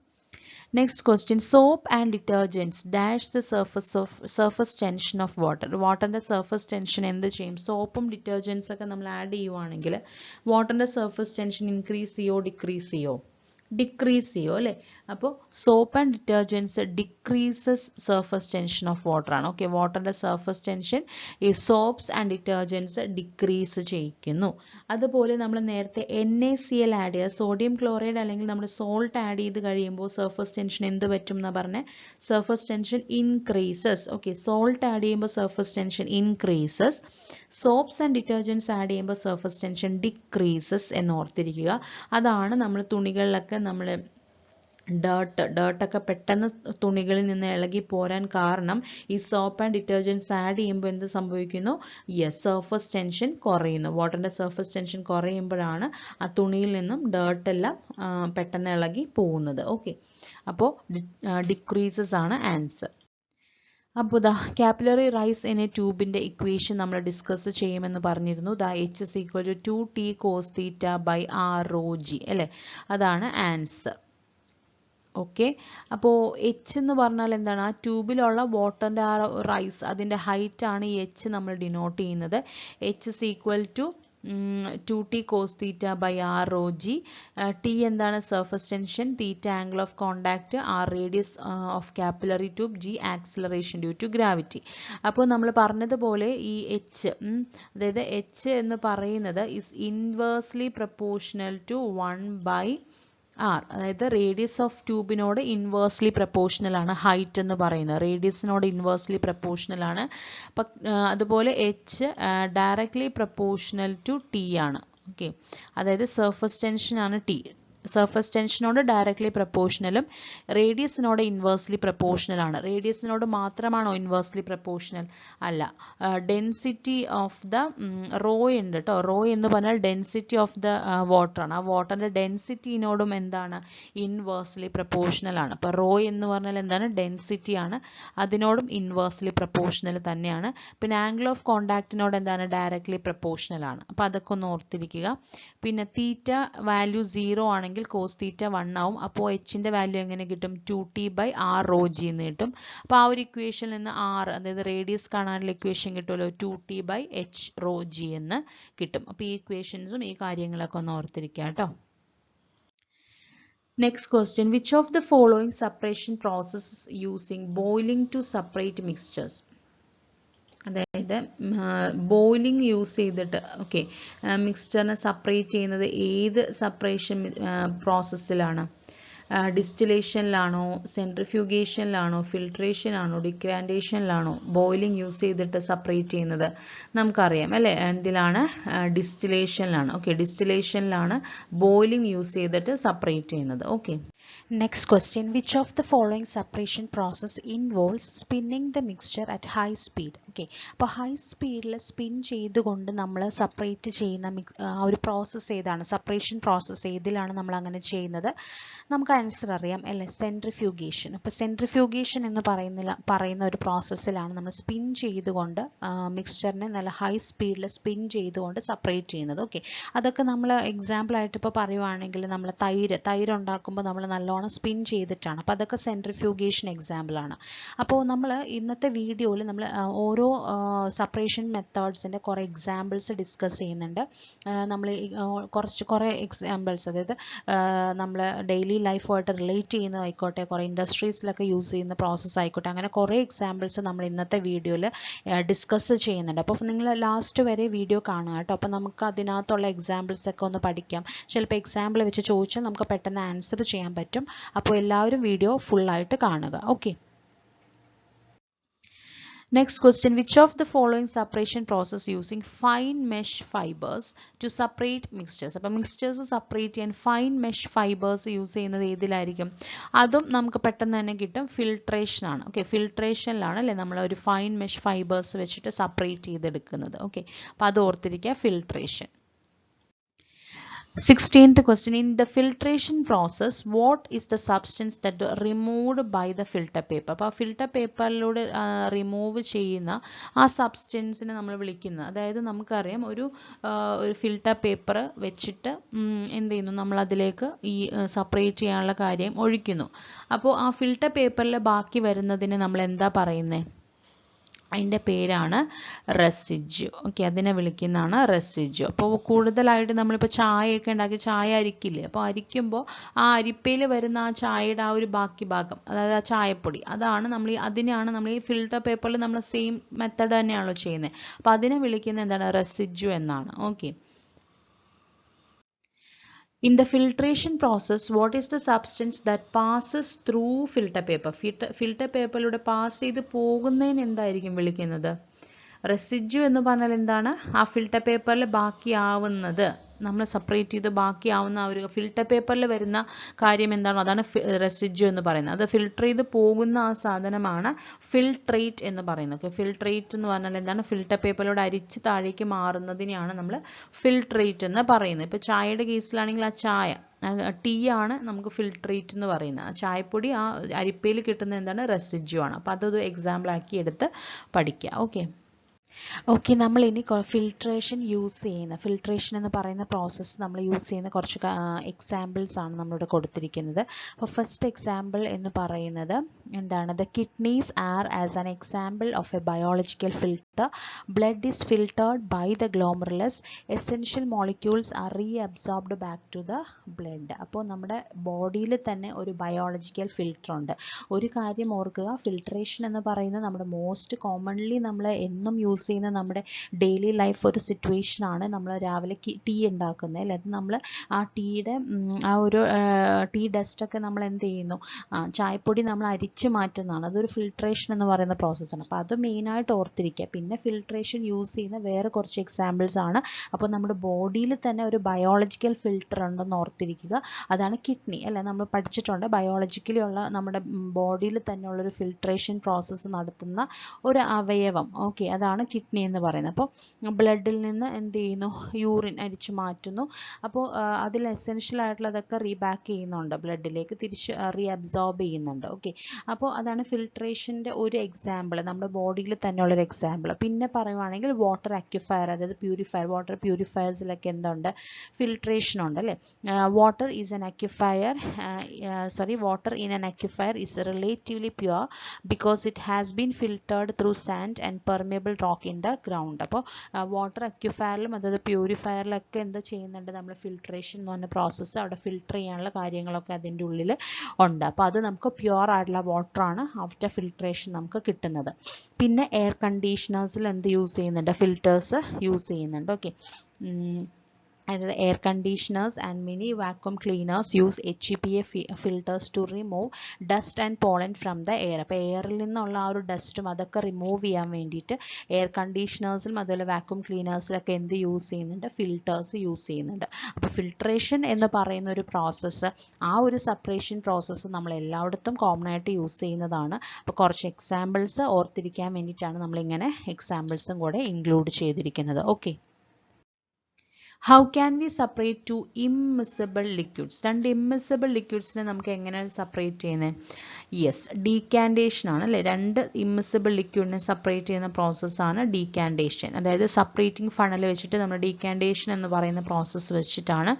Next question, soap and detergents dash the surface tension of water. വാട്ടറിൻ്റെ സർഫസ് ടെൻഷൻ എന്ത് ചെയ്യും? സോപ്പും ഡിറ്റർജൻസ് ഒക്കെ നമ്മൾ ആഡ് ചെയ്യുവാണെങ്കിൽ വാട്ടറിൻ്റെ സർഫസ് ടെൻഷൻ ഇൻക്രീസ് ചെയ്യോ ഡിക്രീസ് ചെയ്യോ? ഡിക്രീസ് ചെയ്യും അല്ലേ. അപ്പോൾ soap and detergents decreases surface tension of water ആണ്. ഓക്കെ, വാട്ടറിൻ്റെ സർഫസ് ടെൻഷൻ ഈ സോപ്സ് ആൻഡ് ഡിറ്റർജൻസ് ഡിക്രീസ് ചെയ്യിക്കുന്നു. അതുപോലെ നമ്മൾ നേരത്തെ NaCl ആഡ് ചെയ്യുക, സോഡിയം ക്ലോറൈഡ് അല്ലെങ്കിൽ നമ്മൾ സോൾട്ട് ആഡ് ചെയ്ത് കഴിയുമ്പോൾ സർഫസ് ടെൻഷൻ എന്ത് പറ്റും എന്നാ പറഞ്ഞത്? Surface tension increases. Okay, salt add ചെയ്യുമ്പോൾ surface tension increases, soaps and detergents add ചെയ്യുമ്പോൾ സർഫസ് ടെൻഷൻ ഡിക്രീസസ് എന്ന് ഓർത്തിരിക്കുക. അതാണ് നമ്മൾ തുണികളിലൊക്കെ നമ്മൾ ഡേർട്ടൊക്കെ പെട്ടെന്ന് തുണികളിൽ നിന്ന് ഇളകി പോരാൻ കാരണം ഈ സോപ്പ് ആൻഡ് ഡിറ്റർജൻസ് ആഡ് ചെയ്യുമ്പോൾ എന്ത് സംഭവിക്കുന്നു? യെസ്, സർഫസ് ടെൻഷൻ കുറയുന്നു. വാട്ടറിൻ്റെ സർഫസ് ടെൻഷൻ കുറയുമ്പോഴാണ് ആ തുണിയിൽ നിന്നും ഡേർട്ടെല്ലാം പെട്ടെന്ന് ഇളകി പോകുന്നത്. ഓക്കെ, അപ്പോൾ ഡിക്രീസസ് ആണ് ആൻസർ. അപ്പോൾ ദാ കാപ്പിലറി റൈസ് ഇൻ എ ട്യൂബിൻ്റെ ഇക്വേഷൻ നമ്മൾ ഡിസ്കസ് ചെയ്യുമെന്ന് പറഞ്ഞിരുന്നു. ദാ H = 2T cos θ by ROG അല്ലേ, അതാണ് ആൻസർ. ഓക്കെ, അപ്പോൾ H എന്ന് പറഞ്ഞാൽ എന്താണ്? ആ ട്യൂബിലുള്ള വാട്ടറിൻ്റെ ആ റൈസ്, അതിൻ്റെ ഹൈറ്റ് ആണ് ഈ H നമ്മൾ ഡിനോട്ട് ചെയ്യുന്നത്. H = 2T cos θ by ROG. T എന്താണ്? Surface tension, θ angle of contact, R radius of capillary tube, G acceleration due to gravity. അപ്പോൾ നമ്മൾ പറഞ്ഞതുപോലെ ഈ H, അതായത് H എന്ന് പറയുന്നത് is inversely proportional to 1/R. അതായത് റേഡിയസ് ഓഫ് ട്യൂബിനോട് ഇൻവേഴ്സ്ലി പ്രപ്പോർഷണൽ ആണ് ഹൈറ്റ് എന്ന് പറയുന്നത്, റേഡിയസിനോട് ഇൻവേഴ്സ്ലി പ്രപ്പോർഷണൽ ആണ്. അതുപോലെ H directly proportional to T ആണ്. ഓക്കെ, അതായത് സർഫസ് ടെൻഷൻ ആണ് T, സർഫസ് ടെൻഷനോട് ഡയറക്ട്ലി പ്രപ്പോർഷണലും റേഡിയസിനോട് ഇൻവേഴ്സ്ലി പ്രപ്പോർഷണൽ ആണ്. റേഡിയസിനോട് മാത്രമാണോ ഇൻവേഴ്സ്ലി പ്രപ്പോർഷണൽ? അല്ല, ഡെൻസിറ്റി ഓഫ് ദ റോ ഉണ്ട് കേട്ടോ. റോ എന്ന് പറഞ്ഞാൽ ഡെൻസിറ്റി ഓഫ് ദ വാട്ടർ ആണ്. ആ വാട്ടറിൻ്റെ ഡെൻസിറ്റിനോടും എന്താണ്? ഇൻവേഴ്സ്ലി പ്രപ്പോർഷണൽ ആണ്. അപ്പോൾ റോ എന്ന് പറഞ്ഞാൽ എന്താണ്? ഡെൻസിറ്റി ആണ്, അതിനോടും ഇൻവേഴ്സ്ലി പ്രപ്പോർഷണൽ തന്നെയാണ്. പിന്നെ ആംഗിൾ ഓഫ് കോണ്ടാക്റ്റിനോട് എന്താണ്? ഡയറക്ട്ലി പ്രപ്പോർഷണൽ ആണ്. അപ്പോൾ അതൊക്കെ ഒന്ന് ഓർത്തിരിക്കുക. പിന്നെ തീറ്റ വാല്യൂ 0 ആണെങ്കിൽ cos θ 1 ആവും. അപ്പോൾ Hന്റെ വാല്യൂ എങ്ങനെ കിട്ടും? 2T by ROG എന്ന് കിട്ടും. അപ്പോൾ ആ ഒരു ഇക്വേഷനിൽ നിന്ന് R, അതായത് റേഡിയസ് കാണാനുള്ള ഇക്വേഷൻ കിട്ടുമല്ലോ, 2T by H ρg എന്ന് കിട്ടും. അപ്പോൾ ഈ ഇക്വേഷൻസും ഈ കാര്യങ്ങളൊക്കെ ഒന്ന് ഓർത്തിരിക്കുക കേട്ടോ. Next question, which of the following separation process using boiling to separate mixtures? അതായത് ബോയിലിംഗ് യൂസ് ചെയ്തിട്ട് ഓക്കെ മിക്സ്ചറിനെ സെപ്പറേറ്റ് ചെയ്യുന്നത് ഏത് സെപ്പറേഷൻ പ്രോസസ്സിലാണ്? ഡിസ്റ്റിലേഷനിലാണോ, സെൻട്രിഫ്യൂഗേഷനിലാണോ, ഫിൽട്രേഷനാണോ, ഡിഗ്രാൻഡേഷനിലാണോ ബോയിലിംഗ് യൂസ് ചെയ്തിട്ട് സെപ്പറേറ്റ് ചെയ്യുന്നത്? നമുക്കറിയാം അല്ലേ, എന്തിലാണ്? ഡിസ്റ്റിലേഷനിലാണ്. ഓക്കെ, ഡിസ്റ്റിലേഷനിലാണ് ബോയിലിംഗ് യൂസ് ചെയ്തിട്ട് സെപ്പറേറ്റ് ചെയ്യുന്നത്. Okay, Next question, which of the following separation process involves spinning the mixture at high speed? Okay, അപ്പോൾ ഹൈ സ്പീഡിൽ സ്പിൻ ചെയ്തുകൊണ്ട് നമ്മൾ സെപ്പറേറ്റ് ചെയ്യുന്ന ഒരു പ്രോസസ്സ് ഏതാണ്? സെപ്പറേഷൻ പ്രോസസ്സ് ഏതിലാണ് നമ്മൾ അങ്ങനെ ചെയ്യുന്നത്? നമുക്ക് ആൻസർ അറിയാം അല്ലേ, സെൻട്രിഫ്യൂഗേഷൻ. അപ്പോൾ സെൻട്രിഫ്യൂഗേഷൻ എന്ന് പറയുന്ന ഒരു പ്രോസസ്സിലാണ് നമ്മൾ സ്പിൻ ചെയ്തുകൊണ്ട് മിക്സ്ചറിനെ നല്ല ഹൈ സ്പീഡിൽ സ്പിൻ ചെയ്തുകൊണ്ട് സെപ്പറേറ്റ് ചെയ്യുന്നത്. ഓക്കെ, അതൊക്കെ നമ്മൾ എക്സാമ്പിളായിട്ട് ഇപ്പോൾ പറയുവാണെങ്കിൽ നമ്മൾ തൈര് ഉണ്ടാക്കുമ്പോൾ നമ്മൾ നല്ലോണം സ്പിൻ ചെയ്തിട്ടാണ്. അപ്പോൾ അതൊക്കെ സെൻട്രിഫ്യൂഗേഷൻ എക്സാമ്പിളാണ്. അപ്പോൾ നമ്മൾ ഇന്നത്തെ വീഡിയോയിൽ നമ്മൾ ഓരോ സെപ്പറേഷൻ മെത്തേഡ്സിൻ്റെ കുറേ എക്സാമ്പിൾസ് ഡിസ്കസ് ചെയ്യുന്നുണ്ട്. നമ്മൾ കുറേ എക്സാമ്പിൾസ്, അതായത് നമ്മൾ ഡെയിലി ലൈഫുമായിട്ട് റിലേറ്റ് ചെയ്യുന്നതായിക്കോട്ടെ, കുറേ ഇൻഡസ്ട്രീസിലൊക്കെ യൂസ് ചെയ്യുന്ന പ്രോസസ്സ് ആയിക്കോട്ടെ, അങ്ങനെ കുറേ എക്സാമ്പിൾസ് നമ്മൾ ഇന്നത്തെ വീഡിയോയിൽ ഡിസ്കസ് ചെയ്യുന്നുണ്ട്. അപ്പോൾ നിങ്ങൾ ലാസ്റ്റ് വരെ വീഡിയോ കാണുക കേട്ടോ. അപ്പോൾ നമുക്ക് അതിനകത്തുള്ള എക്സാമ്പിൾസ് ഒക്കെ ഒന്ന് പഠിക്കാം. ചിലപ്പോൾ എക്സാമ്പിൾ വെച്ച് ചോദിച്ചാൽ നമുക്ക് പെട്ടെന്ന് ആൻസർ ചെയ്യാൻ പറ്റും. അപ്പോൾ എല്ലാവരും വീഡിയോ ഫുള്ളായിട്ട് കാണുക. Okay, next question, which of the following separation process using fine mesh fibers to separate mixtures? അപ്പോൾ മിക്സ്ചേഴ്സ് സെപ്പറേറ്റ് ചെയ്യാൻ ഫൈൻ മെഷ് ഫൈബേഴ്സ് യൂസ് ചെയ്യുന്നത് ഏതിലായിരിക്കും? അതും നമുക്ക് പെട്ടെന്ന് തന്നെ കിട്ടും, ഫിൽട്രേഷൻ ആണ്. ഓക്കെ, ഫിൽട്രേഷനിലാണ് അല്ലേ നമ്മൾ ഒരു ഫൈൻ മെഷ് ഫൈബേഴ്സ് വെച്ചിട്ട് സെപ്പറേറ്റ് ചെയ്തെടുക്കുന്നത്. ഓക്കെ, അപ്പോൾ അത് ഓർത്തിരിക്കുക, filtration. 16th question, in the filtration process what is the substance that removed by the filter paper? അപ്പോൾ ഫിൽട്ടർ പേപ്പറിലൂടെ റിമൂവ് ചെയ്യുന്ന ആ സബ്സ്റ്റൻസിനെ നമ്മൾ വിളിക്കുന്നത്, അതായത് നമുക്കറിയാം ഒരു ഫിൽട്ടർ പേപ്പർ വെച്ചിട്ട് എന്ത് ചെയ്യുന്നു, നമ്മൾ അതിലേക്ക് ഈ സെപ്പറേറ്റ് ചെയ്യാനുള്ള കാര്യം ഒഴിക്കുന്നു. അപ്പോൾ ആ ഫിൽട്ടർ പേപ്പറിൽ ബാക്കി വരുന്നതിന് നമ്മൾ എന്താ പറയുന്നത്? അതിൻ്റെ പേരാണ് റെസിഡ്യൂ. ഓക്കെ, അതിനെ വിളിക്കുന്നതാണ് റെസിഡ്യൂ. അപ്പോൾ കൂടുതലായിട്ട് നമ്മളിപ്പോൾ ചായയൊക്കെ ഉണ്ടാക്കി ചായ അരിക്കില്ലേ, അപ്പോൾ അരിക്കുമ്പോൾ ആ അരിപ്പയിൽ വരുന്ന ആ ചായയുടെ ആ ഒരു ബാക്കി ഭാഗം, അതായത് ആ ചായപ്പൊടി, അതിനെയാണ് നമ്മൾ ഈ ഫിൽട്ടർ പേപ്പറിൽ നമ്മൾ സെയിം മെത്തേഡ് തന്നെയാണല്ലോ ചെയ്യുന്നത്. അപ്പോൾ അതിനെ വിളിക്കുന്നത് എന്താണ്, റെസിഡ്യൂ എന്നാണ്. Okay. In the filtration process, what is the substance that passes through filter paper? Filter paperലൂടെ പാസ് ചെയ്ത് പോകുന്നതിന് എന്തായിരിക്കും വിളിക്കുന്നത്? റെസിഡ്യൂ എന്ന് പറഞ്ഞാൽ എന്താണ്? ആ ഫിൽട്ടർ പേപ്പറിൽ ബാക്കിയാവുന്നത്, നമ്മൾ സെപ്പറേറ്റ് ചെയ്ത് ബാക്കിയാവുന്ന ആ ഒരു ഫിൽട്ടർ പേപ്പറിൽ വരുന്ന കാര്യം എന്താണോ അതാണ് റെസിഡ്യൂ എന്ന് പറയുന്നത്. അത് ഫിൽട്ടർ ചെയ്ത് പോകുന്ന ആ സാധനമാണ് ഫിൽട്രേറ്റ് എന്ന് പറയുന്നത്. ഓക്കെ, ഫിൽട്രേറ്റ് എന്ന് പറഞ്ഞാൽ എന്താണ്? ഫിൽട്ടർ പേപ്പറിലൂടെ അരിച്ച് താഴേക്ക് മാറുന്നതിനെയാണ് നമ്മൾ ഫിൽട്രേറ്റ് എന്ന് പറയുന്നത്. ഇപ്പോൾ ചായയുടെ കേസിലാണെങ്കിൽ ആ ചായ, ടീ ആണ് നമുക്ക് ഫിൽട്രേറ്റ് എന്ന് പറയുന്നത്. ആ ചായപ്പൊടി ആ അരിപ്പയിൽ കിട്ടുന്ന എന്താണ്? റെസിഡ്യൂ ആണ്. അപ്പോൾ അതൊരു എക്സാമ്പിൾ ആക്കി എടുത്ത് പഠിക്കുക. ഓക്കെ. ഓക്കെ, നമ്മൾ ഇനി ഫിൽട്രേഷൻ എന്ന് പറയുന്ന പ്രോസസ്സ് നമ്മൾ യൂസ് ചെയ്യുന്ന കുറച്ച് എക്സാമ്പിൾസ് ആണ് നമ്മളിവിടെ കൊടുത്തിരിക്കുന്നത്. അപ്പോൾ ഫസ്റ്റ് എക്സാമ്പിൾ എന്ന് പറയുന്നത് എന്താണ്? The kidneys are as an example of a biological filter. Blood is filtered by the glomerulus. Essential molecules are reabsorbed back to the blood. അപ്പോൾ നമ്മുടെ ബോഡിയിൽ തന്നെ ഒരു ബയോളജിക്കൽ ഫിൽട്ടർ ഉണ്ട്. ഒരു കാര്യം ഓർക്കുക, ഫിൽട്രേഷൻ എന്ന് പറയുന്നത് നമ്മുടെ മോസ്റ്റ് കോമൺലി നമ്മൾ എന്നും യൂസ് ചെയ്യുന്ന നമ്മുടെ ഡെയിലി ലൈഫ് ഒരു സിറ്റുവേഷൻ ആണ്. നമ്മൾ രാവിലെ ടീ ഉണ്ടാക്കുന്നത് അല്ലേ, അത് നമ്മൾ ആ ടീയുടെ ആ ഒരു ടീ ഡസ്റ്റൊക്കെ നമ്മൾ എന്ത് ചെയ്യുന്നു, ചായപ്പൊടി നമ്മൾ അരിച്ച് മാറ്റുന്നതാണ്. അതൊരു ഫിൽട്രേഷൻ എന്ന് പറയുന്ന പ്രോസസ്സാണ്. അപ്പോൾ അത് മെയിനായിട്ട് ഓർത്തിരിക്കുക. പിന്നെ ഫിൽട്രേഷൻ യൂസ് ചെയ്യുന്ന വേറെ കുറച്ച് എക്സാമ്പിൾസ് ആണ്. അപ്പോൾ നമ്മുടെ ബോഡിയിൽ തന്നെ ഒരു ബയോളജിക്കൽ ഫിൽട്ടർ ഉണ്ടെന്ന് ഓർത്തിരിക്കുക. അതാണ് കിഡ്നി അല്ലേ, നമ്മൾ പഠിച്ചിട്ടുണ്ട്. ബയോളജിക്കലി ഉള്ള നമ്മുടെ ബോഡിയിൽ തന്നെ ഉള്ളൊരു ഫിൽട്രേഷൻ പ്രോസസ്സ് നടത്തുന്ന ഒരു അവയവം. ഓക്കെ, അതാണ് കിഡ്നി എന്ന് പറയുന്നത്. അപ്പോൾ ബ്ലഡിൽ നിന്ന് എന്ത് ചെയ്യുന്നു, യൂറിൻ അരിച്ചു മാറ്റുന്നു. അപ്പോൾ അതിൽ എസെൻഷ്യൽ ആയിട്ടുള്ളതൊക്കെ റീബാക്ക് ചെയ്യുന്നുണ്ട്, ബ്ലഡിലേക്ക് തിരിച്ച് റീഅബ്സോർബ് ചെയ്യുന്നുണ്ട്. ഓക്കെ, അപ്പോൾ അതാണ് ഫിൽട്രേഷൻ്റെ ഒരു എക്സാമ്പിൾ, നമ്മുടെ ബോഡിയിൽ തന്നെ ഉള്ളൊരു എക്സാമ്പിൾ. പിന്നെ പറയുവാണെങ്കിൽ വാട്ടർ അക്യുഫയർ, അതായത് പ്യൂരിഫയർ, വാട്ടർ പ്യൂരിഫയേഴ്സിലൊക്കെ എന്തുണ്ട്, ഫിൽട്രേഷൻ ഉണ്ട് അല്ലേ. Water is N aquifer, water in an aquifer is relatively pure because it has been filtered through sand and permeable rock in the ground. അപ്പോൾ വാട്ടർ അക്യുഫയറിലും അതായത് പ്യൂരിഫയറിലൊക്കെ എന്താ ചെയ്യുന്നുണ്ട്, നമ്മൾ ഫിൽട്രേഷൻ എന്ന് പറഞ്ഞ പ്രോസസ്സ്, അവിടെ ഫിൽട്ടർ ചെയ്യാനുള്ള കാര്യങ്ങളൊക്കെ അതിൻ്റെ ഉള്ളിൽ ഉണ്ട്. അപ്പോൾ അത് നമുക്ക് പ്യുവർ ആയിട്ടുള്ള വാട്ടറാണ് ആഫ്റ്റർ ഫിൽട്രേഷൻ നമുക്ക് കിട്ടുന്നത്. പിന്നെ എയർ കണ്ടീഷണേഴ്സിൽ എന്ത് യൂസ് ചെയ്യുന്നുണ്ട്, ഫിൽറ്റേഴ്സ് യൂസ് ചെയ്യുന്നുണ്ട്. ഓക്കെ, അതായത് air conditioners and mini vacuum cleaners use HEPA filters to remove dust and pollen from the air. അപ്പോൾ എയറിൽ നിന്നുള്ള ആ ഒരു ഡസ്റ്റും അതൊക്കെ റിമൂവ് ചെയ്യാൻ വേണ്ടിയിട്ട് എയർ കണ്ടീഷണേഴ്സിലും അതുപോലെ വാക്വം ക്ലീനേഴ്സിലൊക്കെ എന്ത് യൂസ് ചെയ്യുന്നുണ്ട്, ഫിൽറ്റേഴ്സ് യൂസ് ചെയ്യുന്നുണ്ട്. അപ്പോൾ ഫിൽട്രേഷൻ എന്ന് പറയുന്ന ഒരു പ്രോസസ്സ്, ആ ഒരു സെപ്പറേഷൻ പ്രോസസ്സ് നമ്മൾ എല്ലായിടത്തും കോമൺ ആയിട്ട് യൂസ് ചെയ്യുന്നതാണ്. അപ്പോൾ കുറച്ച് എക്സാമ്പിൾസ് ഓർത്തിരിക്കാൻ വേണ്ടിയിട്ടാണ് നമ്മളിങ്ങനെ എക്സാമ്പിൾസും കൂടെ ഇൻക്ലൂഡ് ചെയ്തിരിക്കുന്നത്. Okay. How can we separate two immiscible liquids? രണ്ട് immiscible liquidsനെ നമുക്ക് എങ്ങനെയാണ് സെപ്പറേറ്റ് ചെയ്യുന്നത്? യെസ്, ഡീകാൻറ്റേഷൻ ആണ് അല്ലേ. രണ്ട് immiscible liquidനെ സെപ്പറേറ്റ് ചെയ്യുന്ന പ്രോസസ്സാണ് ഡീകാൻറ്റേഷൻ. അതായത് സെപ്പറേറ്റിംഗ് ഫണൽ വെച്ചിട്ട് നമ്മൾ ഡീകാൻറ്റേഷൻ എന്ന് പറയുന്ന പ്രോസസ്സ് വെച്ചിട്ടാണ്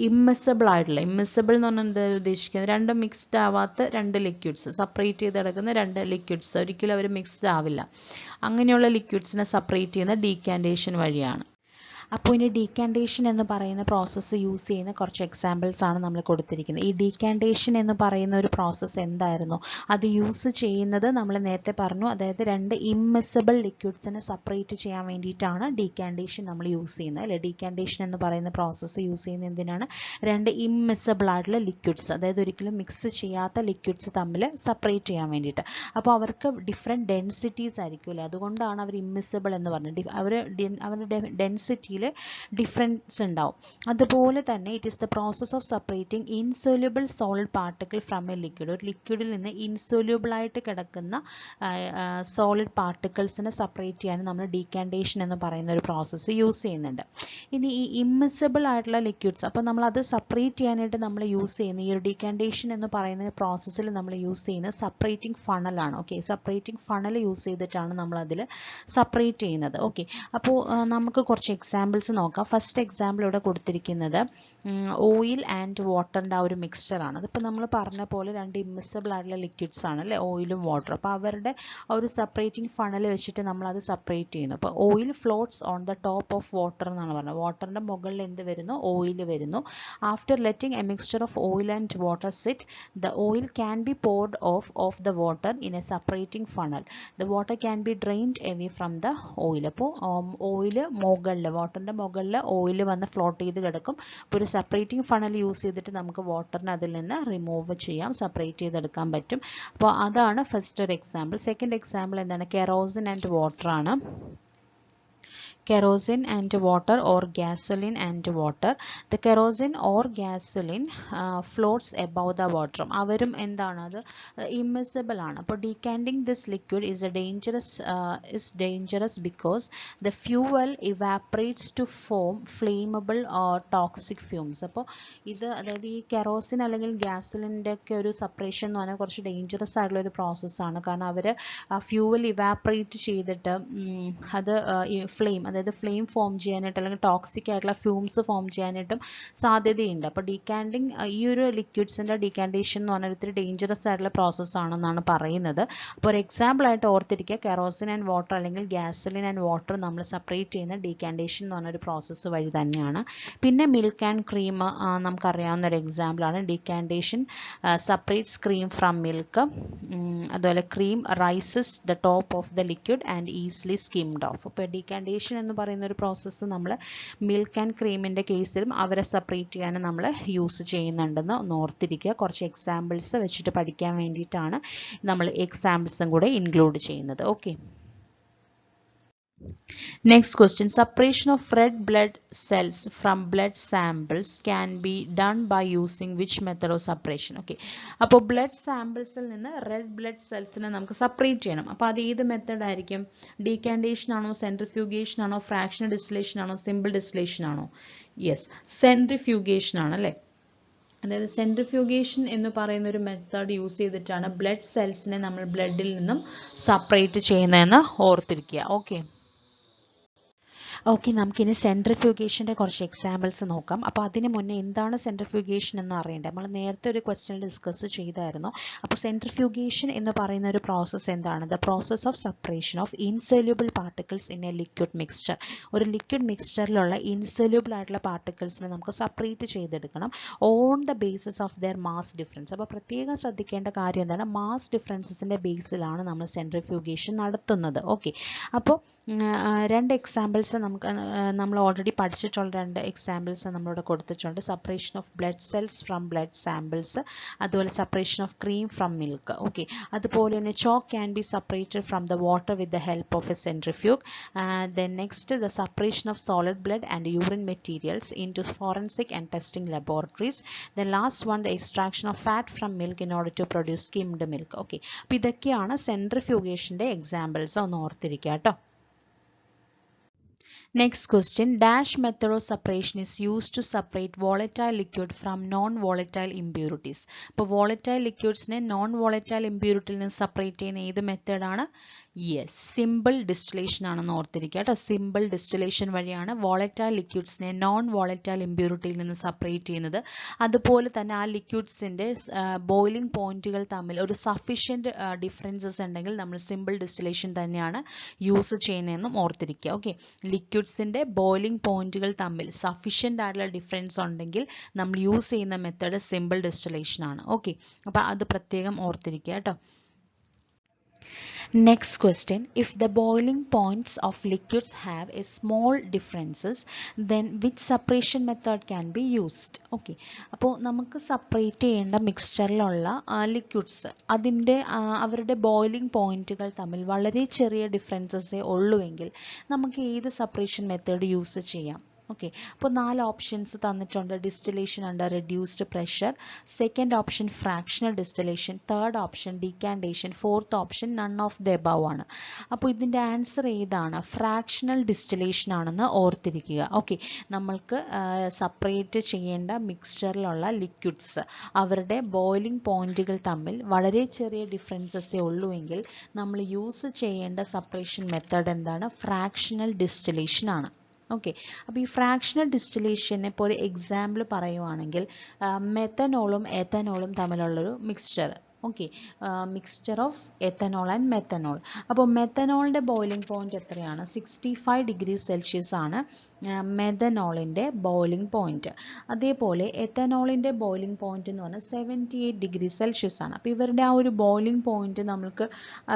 immiscible ആയിട്ടുള്ള, immiscible എന്ന് പറഞ്ഞാൽ എന്താ ഉദ്ദേശിക്കുന്നത്, രണ്ടും മിക്സ്ഡ് ആവാത്ത രണ്ട് ലിക്വിഡ്സ്, സെപ്പറേറ്റ് ചെയ്ത് കിടക്കുന്ന രണ്ട് ലിക്വിഡ്സ്, ഒരിക്കലും അവർ മിക്സ്ഡ് ആവില്ല. അങ്ങനെയുള്ള ലിക്വിഡ്സിനെ സെപ്പറേറ്റ് ചെയ്യുന്ന ഡീകാൻറ്റേഷൻ വഴിയാണ്. അപ്പോൾ ഇനി ഡീകാൻറ്റേഷൻ എന്ന് പറയുന്ന പ്രോസസ്സ് യൂസ് ചെയ്യുന്ന കുറച്ച് എക്സാമ്പിൾസ് ആണ് നമ്മൾ കൊടുത്തിരിക്കുന്നത്. ഈ ഡീകാൻറ്റേഷൻ എന്ന് പറയുന്ന ഒരു പ്രോസസ്സ് എന്തായിരുന്നു, അത് യൂസ് ചെയ്യുന്നത് നമ്മൾ നേരത്തെ പറഞ്ഞു, അതായത് രണ്ട് ഇമ്മിസിബിൾ ലിക്വിഡ്സിനെ സെപ്പറേറ്റ് ചെയ്യാൻ വേണ്ടിയിട്ടാണ് ഡീകാൻറ്റേഷൻ നമ്മൾ യൂസ് ചെയ്യുന്നത് അല്ലേ. ഡീകാൻറ്റേഷൻ എന്ന് പറയുന്ന പ്രോസസ്സ് യൂസ് ചെയ്യുന്നത് എന്തിനാണ്, രണ്ട് ഇമ്മിസിബിൾ ആയിട്ടുള്ള ലിക്വിഡ്സ്, അതായത് ഒരിക്കലും മിക്സ് ചെയ്യാത്ത ലിക്വിഡ്സ് തമ്മിൽ സെപ്പറേറ്റ് ചെയ്യാൻ വേണ്ടിയിട്ട്. അപ്പോൾ അവർക്ക് ഡിഫറെൻറ്റ് ഡെൻസിറ്റീസ് ആയിരിക്കുമല്ലേ, അതുകൊണ്ടാണ് അവർ ഇമ്മിസിബിൾ എന്ന് പറഞ്ഞത്. അവരുടെ ഡെൻസിറ്റി ഡിഫറൻസ് ഉണ്ടാവും. അതുപോലെ തന്നെ it is the process of separating insoluble solid particle from A liquid. ഒരു ലിക്വിഡിൽ നിന്ന് ഇൻസൊല്യൂബിൾ ആയിട്ട് കിടക്കുന്ന സോളിഡ് പാർട്ടിക്കിൾസിനെ സെപ്പറേറ്റ് ചെയ്യാൻ നമ്മൾ ഡീകാൻറ്റേഷൻ എന്ന് പറയുന്ന ഒരു പ്രോസസ്സ് യൂസ് ചെയ്യുന്നുണ്ട്. ഇനി ഈ ഇമ്മിസിബിൾ ആയിട്ടുള്ള ലിക്വിഡ്സ്, അപ്പോൾ നമ്മൾ അത് സെപ്പറേറ്റ് ചെയ്യാനായിട്ട് നമ്മൾ യൂസ് ചെയ്യുന്ന ഈ ഒരു ഡീകാൻറ്റേഷൻ എന്ന് പറയുന്ന പ്രോസസ്സിൽ നമ്മൾ യൂസ് ചെയ്യുന്ന സെപ്പറേറ്റിംഗ് ഫണലാണ്. ഓക്കെ, സെപ്പറേറ്റിംഗ് ഫണൽ യൂസ് ചെയ്തിട്ടാണ് നമ്മൾ അതിൽ സെപ്പറേറ്റ് ചെയ്യുന്നത്. ഓക്കെ, അപ്പോൾ നമുക്ക് കുറച്ച് എക്സാമ്പിൾ എക്സാമ്പിൾസ് നോക്കാം. ഫസ്റ്റ് എക്സാമ്പിൾ ഇവിടെ കൊടുത്തിരിക്കുന്നത് ഓയിൽ ആൻഡ് വാട്ടറിൻ്റെ ആ ഒരു മിക്സ്ചറാണ്. അതിപ്പോൾ നമ്മൾ പറഞ്ഞ പോലെ രണ്ട് ഇമ്മിസിബിൾ ആയിട്ടുള്ള ലിക്വിഡ്സ് ആണ് അല്ലേ, ഓയിലും വാട്ടറും. അപ്പോൾ അവരുടെ ആ ഒരു സെപ്പറേറ്റിംഗ് ഫണൽ വെച്ചിട്ട് നമ്മളത് സെപ്പറേറ്റ് ചെയ്യുന്നു. അപ്പോൾ oil floats on the top of water എന്നാണ് പറഞ്ഞത്. വാട്ടറിൻ്റെ മുകളിൽ എന്ത് വരുന്നു, ഓയിൽ വരുന്നു. After letting A mixture of oil and water sit, the oil can be poured of the water in A separating funnel. The water can be drained away from the oil. അപ്പോൾ ഓയിൽ മുകളിൽ, വാട്ടറിൻ്റെ മുകളിൽ ഓയിൽ വന്ന് ഫ്ലോട്ട് ചെയ്ത് കിടക്കും. അപ്പോൾ ഒരു സെപ്പറേറ്റിംഗ് ഫണൽ യൂസ് ചെയ്തിട്ട് നമുക്ക് വാട്ടറിനെ അതിൽ നിന്ന് റിമൂവ് ചെയ്യാം, സെപ്പറേറ്റ് ചെയ്തെടുക്കാൻ പറ്റും. അപ്പോൾ അതാണ് ഫസ്റ്റ് ഒരു എക്സാമ്പിൾ. സെക്കൻഡ് എക്സാമ്പിൾ എന്താണ്, കെറോസിൻ ആൻഡ് വാട്ടർ ആണ്. kerosene and water or gasoline and water. The kerosene or gasoline floats above the water. അവരും എന്താണ്, അത് immiscible ആണ്. അപ്പോൾ decanting this liquid is dangerous because the fuel evaporates to form flammable or toxic fumes. അപ്പോൾ ഇത് അതായത് ഈ കെറോസിൻ അല്ലെങ്കിൽ ഗ്യാസലിൻ്റെ ഒക്കെ ഒരു സെപ്പറേഷൻ എന്ന് പറഞ്ഞാൽ കുറച്ച് ഡേഞ്ചറസ് ആയിട്ടുള്ള ഒരു പ്രോസസ്സാണ്. കാരണം അവർ ഫ്യൂവൽ ഇവാപ്പറേറ്റ് ചെയ്തിട്ട് അത് ഫ്ലെയിം, അതായത് ഫ്ലെയിം ഫോം ചെയ്യാനായിട്ട് അല്ലെങ്കിൽ ടോക്സിക് ആയിട്ടുള്ള ഫ്യൂംസ് ഫോം ചെയ്യാനായിട്ടും സാധ്യതയുണ്ട്. അപ്പോൾ ഡീകാൻഡിങ്, ഈ ഒരു ലിക്വിഡ്സിൻ്റെ ഡീകാൻഡേഷൻ എന്ന് പറഞ്ഞാൽ ഇത്തിരി ഡേഞ്ചറസ് ആയിട്ടുള്ള പ്രോസസ്സ് ആണെന്നാണ് പറയുന്നത്. അപ്പോൾ ഒരു എക്സാമ്പിൾ ആയിട്ട് ഓർത്തിരിക്കുക, കെറോസിൻ ആൻഡ് വാട്ടർ അല്ലെങ്കിൽ ഗ്യാസലിൻ ആൻഡ് വാട്ടർ നമ്മൾ സെപ്പറേറ്റ് ചെയ്യുന്ന ഡീകാൻഡേഷൻ എന്ന് പറഞ്ഞൊരു പ്രോസസ്സ് വഴി തന്നെയാണ്. പിന്നെ മിൽക്ക് ആൻഡ് ക്രീം നമുക്കറിയാവുന്ന ഒരു എക്സാമ്പിളാണ്. ഡീകാൻഡേഷൻ സെപ്പറേറ്റ്സ് ക്രീം ഫ്രം മിൽക്ക്. അതുപോലെ cream rises the top of the liquid and easily skimmed of. അപ്പോൾ ഡീകാൻഡേഷൻ എന്ന് പറയുന്ന ഒരു പ്രോസസ്സ് നമ്മൾ മിൽക്ക് ആൻഡ് ക്രീമിൻ്റെ കേസിലും അവരെ സെപ്പറേറ്റ് ചെയ്യാനും നമ്മൾ യൂസ് ചെയ്യുന്നുണ്ടെന്ന് ഒന്ന് ഓർത്തിരിക്കുക. കുറച്ച് എക്സാമ്പിൾസ് വെച്ചിട്ട് പഠിക്കാൻ വേണ്ടിയിട്ടാണ് നമ്മൾ എക്സാമ്പിൾസും കൂടെ ഇൻക്ലൂഡ് ചെയ്യുന്നത്. Okay. Next question, separation of red blood cells from blood samples can be done by using which method of separation? Okay, അപ്പോൾ ബ്ലഡ് സാമ്പിൾസിൽ നിന്ന് റെഡ് ബ്ലഡ് സെൽസിനെ നമുക്ക് സെപ്പറേറ്റ് ചെയ്യണം. അപ്പോൾ അത് ഏത് മെത്തേഡ് ആയിരിക്കും? ഡീകാൻഡേഷൻ ആണോ, സെൻട്രിഫ്യൂഗേഷൻ ആണോ, ഫ്രാക്ഷണൽ ഡിസ്റ്റിലേഷൻ ആണോ, സിമ്പിൾ ഡിസ്റ്റിലേഷൻ ആണോ? യെസ്, സെൻട്രിഫ്യൂഗേഷൻ ആണ് അല്ലേ. അതായത് സെൻട്രിഫ്യൂഗേഷൻ എന്ന് പറയുന്ന ഒരു മെത്തേഡ് യൂസ് ചെയ്തിട്ടാണ് ബ്ലഡ് സെൽസിനെ നമ്മൾ ബ്ലഡിൽ നിന്നും സെപ്പറേറ്റ് ചെയ്യുന്നതെന്ന് ഓർത്തിരിക്കുക. ഓക്കെ. ഓക്കെ, നമുക്കിനി സെൻട്രിഫ്യൂഗേഷൻ്റെ കുറച്ച് എക്സാമ്പിൾസ് നോക്കാം. അപ്പോൾ അതിന് മുന്നേ എന്താണ് സെൻട്രിഫ്യൂഗേഷൻ എന്ന് അറിയേണ്ടത്? നമ്മൾ നേരത്തെ ഒരു ക്വസ്റ്റ്യൻ ഡിസ്കസ് ചെയ്തായിരുന്നു. അപ്പോൾ സെൻട്രിഫ്യൂഗേഷൻ എന്ന് പറയുന്ന ഒരു പ്രോസസ്സ് എന്താണ്? The process of separation of insoluble particles in A liquid mixture. ഒരു ലിക്വിഡ് മിക്സ്ചറിലുള്ള ഇൻസൊല്യൂബിൾ ആയിട്ടുള്ള പാർട്ടിക്കിൾസിനെ നമുക്ക് സെപ്പറേറ്റ് ചെയ്തെടുക്കണം on the basis of their mass difference. അപ്പോൾ പ്രത്യേകം ശ്രദ്ധിക്കേണ്ട കാര്യം എന്താണ്? മാസ് ഡിഫറൻസസിൻ്റെ ബേസിലാണ് നമ്മൾ സെൻട്രിഫ്യൂഗേഷൻ നടത്തുന്നത്. ഓക്കെ. അപ്പോൾ രണ്ട് എക്സാമ്പിൾസ് നമ്മൾ ഓൾറെഡി പഠിച്ചിട്ടുള്ള രണ്ട് എക്സാമ്പിൾസ് നമ്മളിവിടെ കൊടുത്തിട്ടുണ്ട്. Separation of blood cells from blood samples, അതുപോലെ separation of cream from milk. Okay. അതുപോലെ തന്നെ chalk can be separated from the water with the help of a centrifuge. Then next, the separation of solid blood and urine materials into forensic and testing laboratories. Then last one, the extraction of fat from milk in order to produce skimmed milk. Okay. അപ്പോൾ ഇതൊക്കെയാണ് സെൻട്രിഫ്യൂഗേഷൻ്റെ എക്സാമ്പിൾസ്. ഒന്ന് ഓർത്തിരിക്കുക കേട്ടോ. Next question, dash method of separation is used to separate volatile liquid from non-volatile impurities. അപ്പോൾ volatile liquidsനെ non-volatile impurity നിന്ന് സെപ്പറേറ്റ് ചെയ്യുന്ന ഏത് മെത്തേഡാണ്? യെസ്, സിമ്പിൾ ഡിസ്റ്റിലേഷൻ ആണെന്ന് ഓർത്തിരിക്കുക കേട്ടോ. സിമ്പിൾ ഡിസ്റ്റിലേഷൻ വഴിയാണ് വോളറ്റൈൽ ലിക്വിഡ്സിനെ നോൺ വോളറ്റൈൽ ഇമ്പ്യൂരിറ്റിയിൽ നിന്ന് സെപ്പറേറ്റ് ചെയ്യുന്നത്. അതുപോലെ തന്നെ ആ ലിക്വിഡ്സിൻ്റെ ബോയിലിംഗ് പോയിന്റുകൾ തമ്മിൽ ഒരു സഫീഷ്യൻറ്റ് ഡിഫറൻസസ് ഉണ്ടെങ്കിൽ നമ്മൾ സിമ്പിൾ ഡിസ്റ്റിലേഷൻ തന്നെയാണ് യൂസ് ചെയ്യുന്നതെന്നും ഓർത്തിരിക്കുക. ഓക്കെ. ലിക്വിഡ്സിൻ്റെ ബോയിലിംഗ് പോയിന്റുകൾ തമ്മിൽ സഫീഷ്യൻ്റ് ആയിട്ടുള്ള ഡിഫറൻസ് ഉണ്ടെങ്കിൽ നമ്മൾ യൂസ് ചെയ്യുന്ന മെത്തേഡ് സിമ്പിൾ ഡിസ്റ്റിലേഷൻ ആണ്. ഓക്കെ. അപ്പോൾ അത് പ്രത്യേകം ഓർത്തിരിക്കുക കേട്ടോ. Next question, if the boiling points of liquids have a small differences, then which separation method can be used? Okay, അപ്പോൾ നമുക്ക് സെപ്പറേറ്റ് ചെയ്യേണ്ട മിക്സ്ചറിലുള്ള ലിക്വിഡ്സ് അതിൻ്റെ അവരുടെ ബോയിലിംഗ് പോയിന്റുകൾ തമ്മിൽ വളരെ ചെറിയ ഡിഫറൻസസേ ഉള്ളുവെങ്കിൽ നമുക്ക് ഏത് സെപ്പറേഷൻ മെത്തേഡ് യൂസ് ചെയ്യാം? ഓക്കെ. അപ്പോൾ 4 ഓപ്ഷൻസ് തന്നിട്ടുണ്ട്. Distillation under reduced pressure, second option fractional distillation, third option decantation, fourth option none of the above ആണ്. അപ്പോൾ ഇതിൻ്റെ ആൻസർ ഏതാണ്? ഫ്രാക്ഷണൽ ഡിസ്റ്റിലേഷൻ ആണെന്ന് ഓർത്തിരിക്കുക. ഓക്കെ. നമ്മൾക്ക് സെപ്പറേറ്റ് ചെയ്യേണ്ട മിക്സ്ചറിലുള്ള ലിക്വിഡ്സ് അവരുടെ ബോയിലിംഗ് പോയിന്റുകൾ തമ്മിൽ വളരെ ചെറിയ ഡിഫറൻസസേ ഉള്ളുവെങ്കിൽ നമ്മൾ യൂസ് ചെയ്യേണ്ട സെപ്പറേഷൻ മെത്തേഡ് എന്താണ്? ഫ്രാക്ഷണൽ ഡിസ്റ്റിലേഷൻ ആണ്. ഓക്കെ, അപ്പോൾ ഈ ഫ്രാക്ഷണൽ ഡിസ്റ്റിലേഷനെ ഇപ്പോൾ ഒരു എക്സാമ്പിൾ പറയുവാണെങ്കിൽ മെത്തനോളും എത്തനോളും തമ്മിലുള്ളൊരു mixture. Okay, mixture of ethanol and methanol. അപ്പോൾ മെത്തനോളിൻ്റെ ബോയിലിംഗ് പോയിന്റ് എത്രയാണ്? 65 ഡിഗ്രി സെൽഷ്യസ് ആണ് മെത്തനോളിൻ്റെ ബോയിലിംഗ് പോയിന്റ്. അതേപോലെ എത്തനോളിൻ്റെ ബോയിലിംഗ് പോയിന്റ് എന്ന് പറഞ്ഞാൽ 78 ഡിഗ്രി സെൽഷ്യസ് ആണ്. അപ്പോൾ ഇവരുടെ ആ ഒരു ബോയിലിംഗ് പോയിന്റ് നമ്മൾക്ക്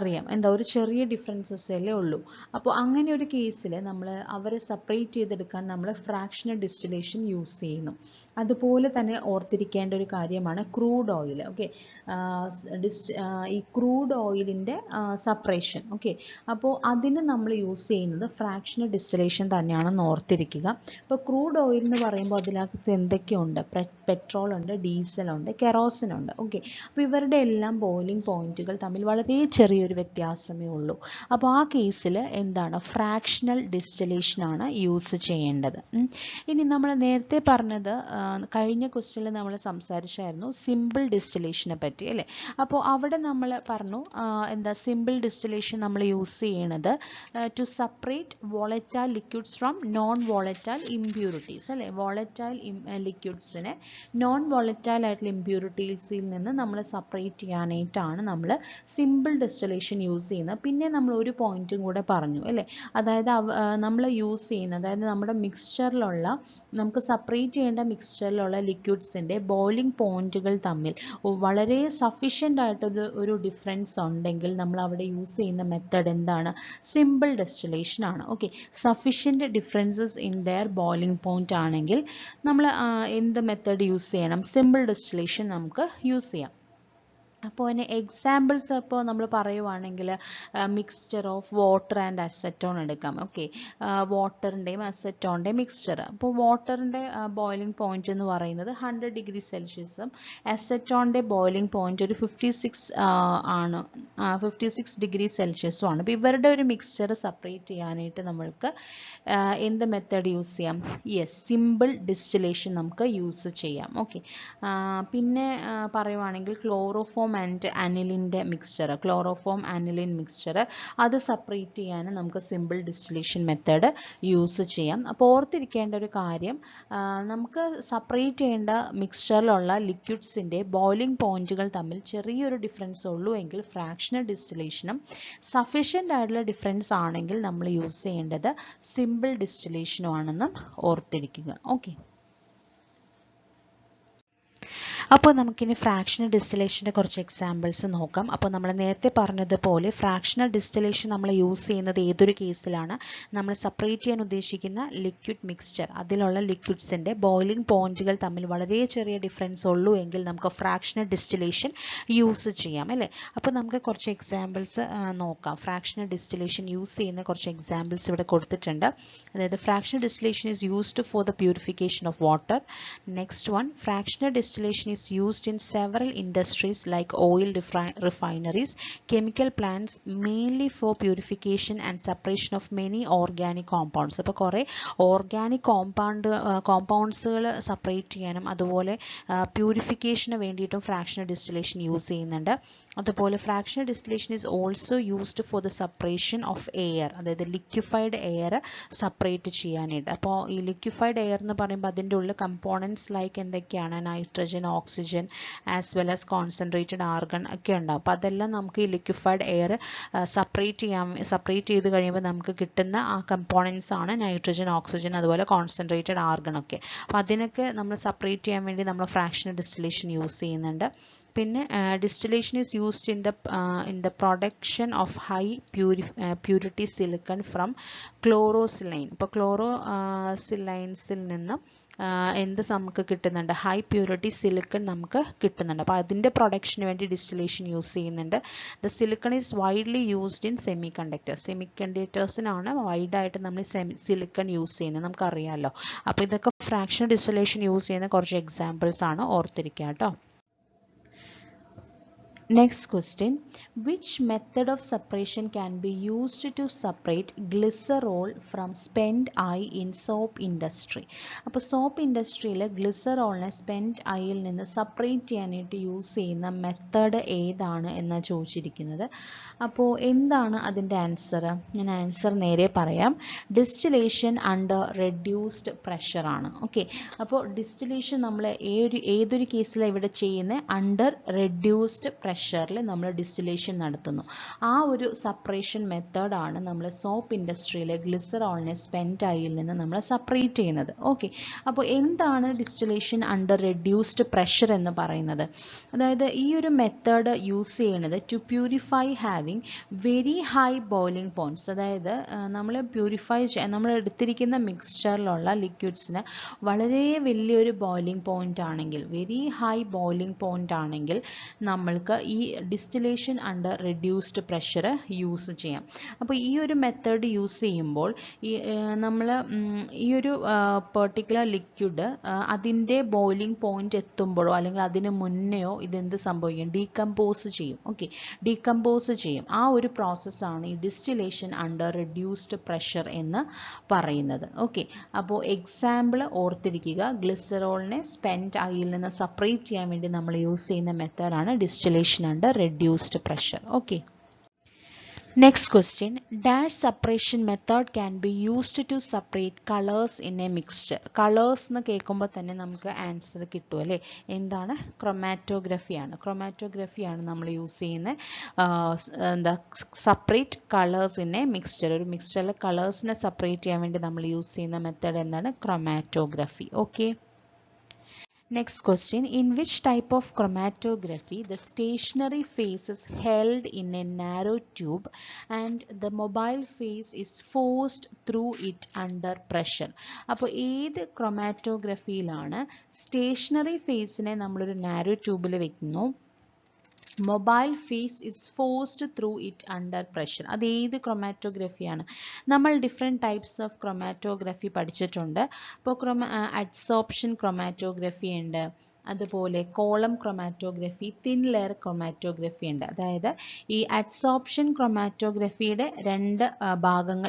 അറിയാം, എന്താ ഒരു ചെറിയ ഡിഫറൻസസ് അല്ലേ ഉള്ളൂ. അപ്പോൾ അങ്ങനെ ഒരു കേസിൽ നമ്മൾ അവരെ സെപ്പറേറ്റ് ചെയ്തെടുക്കാൻ നമ്മൾ ഫ്രാക്ഷണൽ ഡിസ്റ്റിലേഷൻ യൂസ് ചെയ്യുന്നു. അതുപോലെ തന്നെ ഓർത്തിരിക്കേണ്ട ഒരു കാര്യമാണ് ക്രൂഡ് ഓയിൽ. ഓക്കെ, ഈ ക്രൂഡ് ഓയിലിൻ്റെ സെപ്പറേഷൻ. ഓക്കെ, അപ്പോൾ അതിന് നമ്മൾ യൂസ് ചെയ്യുന്നത് ഫ്രാക്ഷണൽ ഡിസ്റ്റിലേഷൻ തന്നെയാണെന്ന് ഓർത്തിരിക്കുക. അപ്പോൾ ക്രൂഡ് ഓയിൽ എന്ന് പറയുമ്പോൾ അതിനകത്ത് എന്തൊക്കെയുണ്ട്? പെട്രോൾ ഉണ്ട്, ഡീസൽ ഉണ്ട്, കെറോസിൻ ഉണ്ട്. ഓക്കെ, അപ്പോൾ ഇവരുടെ എല്ലാം ബോയിലിംഗ് പോയിന്റുകൾ തമ്മിൽ വളരെ ചെറിയൊരു വ്യത്യാസമേ ഉള്ളൂ. അപ്പോൾ ആ കേസിൽ എന്താണ്? ഫ്രാക്ഷണൽ ഡിസ്റ്റിലേഷൻ ആണ് യൂസ് ചെയ്യേണ്ടത്. ഇനി നമ്മൾ നേരത്തെ പറഞ്ഞത് കഴിഞ്ഞ ക്വസ്റ്റ്യനിൽ നമ്മൾ സംസാരിച്ചായിരുന്നു സിമ്പിൾ ഡിസ്റ്റിലേഷനെ പറ്റി അല്ലേ. അപ്പോൾ അവിടെ നമ്മൾ പറഞ്ഞു എന്താ സിമ്പിൾ ഡിസ്റ്റിലേഷൻ നമ്മൾ യൂസ് ചെയ്യണത് to separate volatile liquids from non volatile impurities അല്ലേ. വോളറ്റൈൽ ലിക്വിഡ്സിനെ നോൺ വോളറ്റൈൽ ആയിട്ടുള്ള ഇംപ്യൂരിറ്റീസിൽ നിന്ന് നമ്മൾ സെപ്പറേറ്റ് ചെയ്യാനായിട്ടാണ് നമ്മൾ സിമ്പിൾ ഡിസ്റ്റിലേഷൻ യൂസ് ചെയ്യുന്നത്. പിന്നെ നമ്മൾ ഒരു പോയിന്റും കൂടെ പറഞ്ഞു അല്ലേ, അതായത് നമ്മൾ യൂസ് ചെയ്യുന്ന, അതായത് നമ്മുടെ മിക്സ്ചറിലുള്ള, നമുക്ക് സെപ്പറേറ്റ് ചെയ്യേണ്ട മിക്സ്ചറിലുള്ള ലിക്വിഡ്സിൻ്റെ ബോയിലിംഗ് പോയിന്റുകൾ തമ്മിൽ വളരെ സഫീഷ്യൻ്റ് ആയിട്ടൊരു ഒരു ഡിഫറൻസ് ഉണ്ടെങ്കിൽ നമ്മൾ അവിടെ യൂസ് ചെയ്യുന്ന മെത്തേഡ് എന്താണ്? സിമ്പിൾ ഡിസ്റ്റിലേഷൻ ആണ്. Okay, sufficient differences in their boiling point ആണെങ്കിൽ നമ്മൾ എന്ത് മെത്തേഡ് യൂസ് ചെയ്യണം? സിമ്പിൾ ഡിസ്റ്റിലേഷൻ നമുക്ക് യൂസ് ചെയ്യാം. അപ്പോൾ അതിന് എക്സാമ്പിൾസ് ഇപ്പോൾ നമ്മൾ പറയുവാണെങ്കിൽ mixture of water and acetone എടുക്കാം. ഓക്കെ, വാട്ടറിൻ്റെയും അസറ്റോണിൻ്റെയും മിക്സ്ചർ. അപ്പോൾ വാട്ടറിൻ്റെ ബോയിലിംഗ് പോയിന്റ് എന്ന് പറയുന്നത് 100 ഡിഗ്രി സെൽഷ്യസും അസറ്റോണിൻ്റെ ബോയിലിംഗ് പോയിന്റ് ഒരു 56 ആണ്, 56 ഡിഗ്രി സെൽഷ്യസും ആണ്. അപ്പോൾ ഇവരുടെ ഒരു മിക്സ്ചർ സെപ്പറേറ്റ് ചെയ്യാനായിട്ട് നമ്മൾക്ക് എന്ത് മെത്തേഡ് യൂസ് ചെയ്യാം? യെസ്, സിമ്പിൾ ഡിസ്റ്റിലേഷൻ നമുക്ക് യൂസ് ചെയ്യാം. ഓക്കെ, പിന്നെ പറയുവാണെങ്കിൽ ക്ലോറോഫോം ആൻഡ് അനിലിൻ്റെ മിക്സ്ചർ, ക്ലോറോഫോം അനിലിൻ മിക്സ്ചർ, അത് സെപ്പറേറ്റ് ചെയ്യാൻ നമുക്ക് സിമ്പിൾ ഡിസ്റ്റിലേഷൻ മെത്തേഡ് യൂസ് ചെയ്യാം. അപ്പോൾ ഓർത്തിരിക്കേണ്ട ഒരു കാര്യം, നമുക്ക് സെപ്പറേറ്റ് ചെയ്യേണ്ട മിക്സ്ചറിലുള്ള ലിക്വിഡ്സിൻ്റെ ബോയിലിംഗ് പോയിന്റുകൾ തമ്മിൽ ചെറിയൊരു ഡിഫറൻസ് ഉള്ളൂ എങ്കിൽ ഫ്രാക്ഷണൽ ഡിസ്റ്റിലേഷനും, സഫീഷ്യൻ്റ് ആയിട്ടുള്ള ഡിഫറൻസ് ആണെങ്കിൽ നമ്മൾ യൂസ് ചെയ്യേണ്ടത് സിമ്പിൾ ഡിസ്റ്റിലേഷനും ആണെന്നും ഓർത്തിരിക്കുക. ഓക്കെ, അപ്പോൾ നമുക്കിനി ഫ്രാക്ഷണൽ ഡിസ്റ്റിലേഷൻ്റെ കുറച്ച് എക്സാമ്പിൾസ് നോക്കാം. അപ്പോൾ നമ്മൾ നേരത്തെ പറഞ്ഞതുപോലെ ഫ്രാക്ഷണൽ ഡിസ്റ്റിലേഷൻ നമ്മൾ യൂസ് ചെയ്യുന്നത് ഏതൊരു കേസിലാണ്? നമ്മൾ സെപ്പറേറ്റ് ചെയ്യാൻ ഉദ്ദേശിക്കുന്ന ലിക്വിഡ് മിക്സ്ചർ, അതിലുള്ള ലിക്വിഡ്സിൻ്റെ ബോയിലിംഗ് പോയിന്റുകൾ തമ്മിൽ വളരെ ചെറിയ ഡിഫറൻസ് ഉള്ളൂ എങ്കിൽ നമുക്ക് ഫ്രാക്ഷണൽ ഡിസ്റ്റിലേഷൻ യൂസ് ചെയ്യാം അല്ലേ. അപ്പോൾ നമുക്ക് കുറച്ച് എക്സാമ്പിൾസ് നോക്കാം. ഫ്രാക്ഷണൽ ഡിസ്റ്റിലേഷൻ യൂസ് ചെയ്യുന്ന കുറച്ച് എക്സാമ്പിൾസ് ഇവിടെ കൊടുത്തിട്ടുണ്ട്. അതായത് fractional distillation is used for the purification of water. Next one, fractional distillation is used in several industries like oil refineries, chemical plants, mainly for purification and separation of many organic compounds. അപ്പോൾ കുറേ ഓർഗാനിക് കോമ്പൗണ്ട്സുകൾ സെപ്പറേറ്റ് ചെയ്യാനും അതുപോലെ പ്യൂരിഫിക്കേഷന് വേണ്ടിയിട്ടും ഫ്രാക്ഷണൽ ഡിസ്റ്റിലേഷൻ യൂസ് ചെയ്യുന്നുണ്ട്. അതുപോലെ fractional distillation is also used for the separation of air, അതായത് ലിക്വിഫൈഡ് എയർ സെപ്പറേറ്റ് ചെയ്യാനായിട്ട്. അപ്പോൾ ഈ ലിക്വിഫൈഡ് എയർ എന്ന് പറയുമ്പോൾ അതിൻ്റെ ഉള്ളിൽ കമ്പോണൻസ് ലൈക്ക് എന്തൊക്കെയാണ്? Nitrogen, oxygen as well as concentrated argon ഒക്കെ ഉണ്ടാവും. അപ്പോൾ അതെല്ലാം നമുക്ക് ഈ ലിക്വിഫൈഡ് എയർ സെപ്പറേറ്റ് ചെയ്ത് കഴിയുമ്പോൾ നമുക്ക് കിട്ടുന്ന ആ കമ്പോണൻസ് ആണ് നൈട്രജൻ, ഓക്സിജൻ, അതുപോലെ കോൺസെൻട്രേറ്റഡ് ആർഗൺ ഒക്കെ. അപ്പോൾ അതിനൊക്കെ നമ്മൾ സെപ്പറേറ്റ് ചെയ്യാൻ വേണ്ടി നമ്മൾ ഫ്രാക്ഷണൽ ഡിസ്റ്റിലേഷൻ യൂസ് ചെയ്യുന്നുണ്ട്. പിന്നെ distillation is used in the production of high purity silicon from chlorosilane. ഇപ്പോൾ ക്ലോറോസിലൈൻസിൽ നിന്ന് എന്ത് നമുക്ക് കിട്ടുന്നുണ്ട്? ഹൈ പ്യൂരിറ്റി സിലിക്കൺ നമുക്ക് കിട്ടുന്നുണ്ട്. അപ്പോൾ അതിൻ്റെ പ്രൊഡക്ഷന് വേണ്ടി ഡിസ്റ്റിലേഷൻ യൂസ് ചെയ്യുന്നുണ്ട്. The silicon is widely used in സെമി കണ്ടക്ടേഴ്സിനാണ് വൈഡായിട്ട് നമ്മൾ സിലിക്കൺ യൂസ് ചെയ്യുന്നത്, നമുക്കറിയാമല്ലോ. അപ്പോൾ ഇതൊക്കെ ഫ്രാക്ഷണൽ ഡിസ്റ്റിലേഷൻ യൂസ് ചെയ്യുന്ന കുറച്ച് എക്സാമ്പിൾസ് ആണ്, ഓർത്തിരിക്കുക കേട്ടോ. Next question, which method of separation can be used to separate glycerol from spent eye in soap industry? അപ്പോൾ സോപ്പ് ഇൻഡസ്ട്രിയിൽ ഗ്ലിസറോളിനെ സ്പെൻറ്റ് ഐയിൽ നിന്ന് സെപ്പറേറ്റ് ചെയ്യാനായിട്ട് യൂസ് ചെയ്യുന്ന മെത്തേഡ് ഏതാണ് എന്നാണ് ചോദിച്ചിരിക്കുന്നത്. അപ്പോൾ എന്താണ് അതിൻ്റെ ആൻസർ? ഞാൻ ആൻസർ നേരെ പറയാം. ഡിസ്റ്റിലേഷൻ അണ്ടർ റെഡ്യൂസ്ഡ് പ്രഷർ ആണ്. ഓക്കെ, അപ്പോൾ ഡിസ്റ്റിലേഷൻ നമ്മൾ ഏതൊരു കേസിലാണ് ഇവിടെ ചെയ്യുന്നത്? അണ്ടർ റെഡ്യൂസ്ഡ് പ്രഷറിൽ നമ്മൾ ഡിസ്റ്റിലേഷൻ നടത്തുന്നു. ആ ഒരു സെപ്പറേഷൻ മെത്തേഡാണ് നമ്മൾ സോപ്പ് ഇൻഡസ്ട്രിയിലെ ഗ്ലിസറോളിനെ സ്പെൻറ്റ് ഐയിൽ നിന്ന് നമ്മൾ സെപ്പറേറ്റ് ചെയ്യുന്നത്. ഓക്കെ, അപ്പോൾ എന്താണ് ഡിസ്റ്റിലേഷൻ അണ്ടർ റെഡ്യൂസ്ഡ് പ്രഷർ എന്ന് പറയുന്നത്? അതായത് ഈ ഒരു മെത്തേഡ് യൂസ് ചെയ്യുന്നത് to purify having very high boiling points. അതായത് നമ്മൾ നമ്മൾ എടുത്തിരിക്കുന്ന മിക്സ്ചറിലുള്ള ലിക്വിഡ്സിന് വളരെ വലിയൊരു ബോയിലിംഗ് പോയിന്റ് ആണെങ്കിൽ, വെരി ഹൈ ബോയിലിംഗ് പോയിന്റ് ആണെങ്കിൽ നമ്മൾക്ക് ഈ distillation under reduced pressure use ചെയ്യാം. അപ്പോൾ ഈ ഒരു മെത്തേഡ് യൂസ് ചെയ്യുമ്പോൾ നമ്മൾ ഈ ഒരു പെർട്ടിക്കുലർ ലിക്വിഡ് അതിൻ്റെ ബോയിലിംഗ് പോയിന്റ് എത്തുമ്പോഴോ അല്ലെങ്കിൽ അതിന് മുന്നെയോ ഇതെന്ത് സംഭവിക്കും? ഡീകമ്പോസ് ചെയ്യും. ഓക്കെ, ഡീകമ്പോസ് ചെയ്യും. ആ ഒരു പ്രോസസ്സാണ് ഈ ഡിസ്റ്റിലേഷൻ അണ്ടർ റെഡ്യൂസ്ഡ് പ്രഷർ എന്ന് പറയുന്നത്. ഓക്കെ, അപ്പോൾ എക്സാമ്പിൾ ഓർത്തിരിക്കുക. ഗ്ലിസറോളിനെ സ്പെൻറ്റ് ഐയിൽ നിന്ന് സെപ്പറേറ്റ് ചെയ്യാൻ വേണ്ടി നമ്മൾ യൂസ് ചെയ്യുന്ന മെത്തേഡാണ് distillation under reduced pressure. Okay, next question, dash separation method can be used to separate colors in a mixture. colors എന്ന് കേൾക്കുമ്പോൾ തന്നെ നമുക്ക് ആൻസർ കിട്ടും അല്ലേ? എന്താണ്? ക്രൊമാറ്റോഗ്രഫി ആണ്. ക്രൊമാറ്റോഗ്രഫി ആണ് നമ്മൾ യൂസ് ചെയ്യുന്ന separate colours in A mixture. ഒരു മിക്സ്ചറിലെ കളേഴ്സിനെ സെപ്പറേറ്റ് ചെയ്യാൻ വേണ്ടി നമ്മൾ യൂസ് ചെയ്യുന്ന മെത്തേഡ് എന്താണ്? Chromatography. Okay, next question, in which type of chromatography the stationary phase is held in a narrow tube and the mobile phase is forced through it under pressure? അപ്പോൾ ഏത് ക്രൊമാറ്റോഗ്രഫിയിലാണ് സ്റ്റേഷനറി ഫേസിനെ നമ്മളൊരു നാരോ ട്യൂബിൽ വെക്കുന്നു, mobile phase is forced through it under pressure? അത് ഏത് ക്രൊമാറ്റോഗ്രഫിയാണ്? നമ്മൾ ഡിഫറെൻറ്റ് ടൈപ്സ് ഓഫ് ക്രൊമാറ്റോഗ്രഫി പഠിച്ചിട്ടുണ്ട്. അപ്പോൾ അഡ്സോർപ്ഷൻ ക്രൊമാറ്റോഗ്രഫി ഉണ്ട്, അതുപോലെ column chromatography, thin layer chromatography ഉണ്ട്. അതായത് ഈ അഡ്സോർപ്ഷൻ ക്രൊമാറ്റോഗ്രഫിയുടെ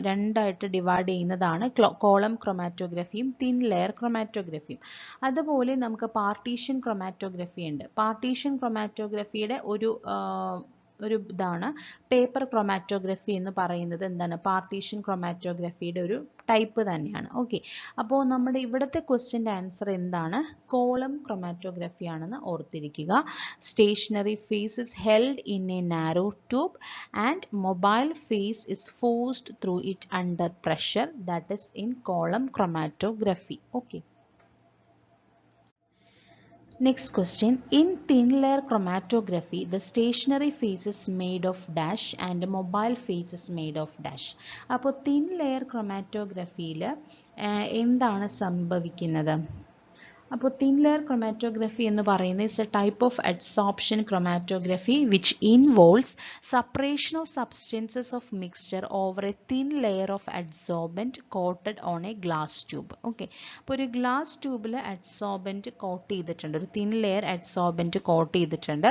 രണ്ടായിട്ട് ഡിവൈഡ് ചെയ്യുന്നതാണ് കോളം ക്രൊമാറ്റോഗ്രഫിയും തിൻ ലെയർ ക്രൊമാറ്റോഗ്രഫിയും. അതുപോലെ നമുക്ക് പാർട്ടീഷൻ ക്രൊമാറ്റോഗ്രഫി ഉണ്ട്. പാർട്ടീഷൻ ക്രൊമാറ്റോഗ്രഫിയുടെ ഒരു ഇതാണ് പേപ്പർ ക്രൊമാറ്റോഗ്രഫി എന്ന് പറയുന്നത്. എന്താണ്? പാർട്ടീഷൻ ക്രൊമാറ്റോഗ്രഫിയുടെ ഒരു ടൈപ്പ് തന്നെയാണ്. ഓക്കെ, അപ്പോൾ നമ്മുടെ ഇവിടുത്തെ ക്വസ്റ്റ്യൻ്റെ ആൻസർ എന്താണ്? കോളം ക്രൊമാറ്റോഗ്രഫി ആണെന്ന് ഓർത്തിരിക്കുക. Stationary phase is held in a narrow tube and mobile phase is forced through it under pressure. That is in column chromatography. Okay, next question, in thin layer chromatography the stationary phase is made of dash and mobile phase is made of dash. അപ്പോൾ thin layer chromatographyയിൽ എന്താണ് സംഭവിക്കുന്നത്? അപ്പോൾ തിൻ ലെയർ ക്രൊമാറ്റോഗ്രഫി എന്ന് പറയുന്നത് is a type of adsorption chromatography which involves separation of substances of mixture over a thin layer of adsorbent coated on a glass tube. Okay, അപ്പോൾ ഒരു ഗ്ലാസ് ട്യൂബിൽ അഡ്സോർബൻറ്റ് കോട്ട് ചെയ്തിട്ടുണ്ട്, ഒരു തിൻ ലെയർ അഡ്സോർബൻറ്റ് കോട്ട് ചെയ്തിട്ടുണ്ട്.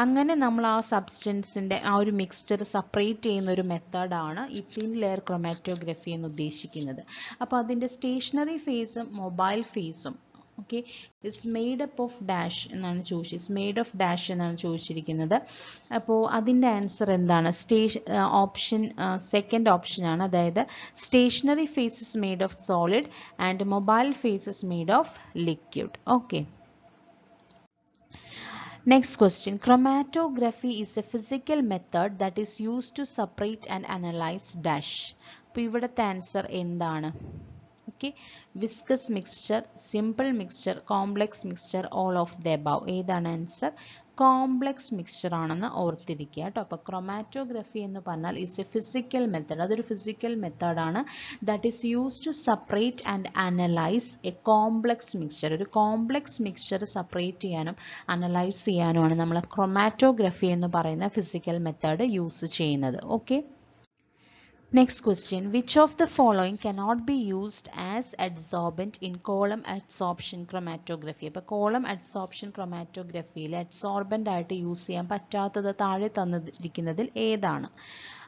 അങ്ങനെ നമ്മൾ ആ സബ്സ്റ്റൻസിൻ്റെ ആ ഒരു മിക്സ്ചർ സെപ്പറേറ്റ് ചെയ്യുന്ന ഒരു മെത്തേഡാണ് ഈ തിൻ ലെയർ ക്രൊമാറ്റോഗ്രഫി എന്ന് ഉദ്ദേശിക്കുന്നത്. അപ്പോൾ അതിൻ്റെ സ്റ്റേഷനറി ഫേസും മൊബൈൽ ഫേസും okay is made up of dash എന്നാണ് ചോദിച്ചിരിക്കുന്നത്. അപ്പോൾ അതിൻ്റെ ആൻസർ എന്താണ്? ഓപ്ഷൻ സെക്കൻഡ് ഓപ്ഷൻ ആണ്. അതായത് stationary phase is made of solid and mobile phase is made of liquid. Okay, next question, chromatography is a physical method that is used to separate and analyze dash. അപ്പോൾ ഇവിടുത്തെ ആൻസർ എന്താണ്? Okay, viscous mixture, simple mixture, complex mixture, all of the above. ഏതാണ് ആൻസർ? കോംപ്ലക്സ് മിക്സ്ചർ ആണെന്ന് ഓർത്തിരിക്കുക കേട്ടോ. അപ്പോൾ ക്രൊമാറ്റോഗ്രഫി എന്ന് പറഞ്ഞാൽ ഇസ് എ ഫിസിക്കൽ മെത്തേഡ്. അതൊരു ഫിസിക്കൽ മെത്തേഡാണ് that is use to separate and analyse a complex mixture. ഒരു കോംപ്ലക്സ് മിക്സ്ചർ സെപ്പറേറ്റ് ചെയ്യാനും അനലൈസ് ചെയ്യാനുമാണ് നമ്മൾ ക്രൊമാറ്റോഗ്രഫി എന്ന് പറയുന്ന ഫിസിക്കൽ മെത്തേഡ് യൂസ് ചെയ്യുന്നത്. Okay, Next question, which of the following cannot be used as adsorbent in column adsorption chromatography? അപ്പോൾ column adsorption chromatography യിൽ adsorbent ആയിട്ട് യൂസ് ചെയ്യാൻ പറ്റാത്തത് താഴെ തന്നിരിക്കുന്നതിൽ ഏതാണ്?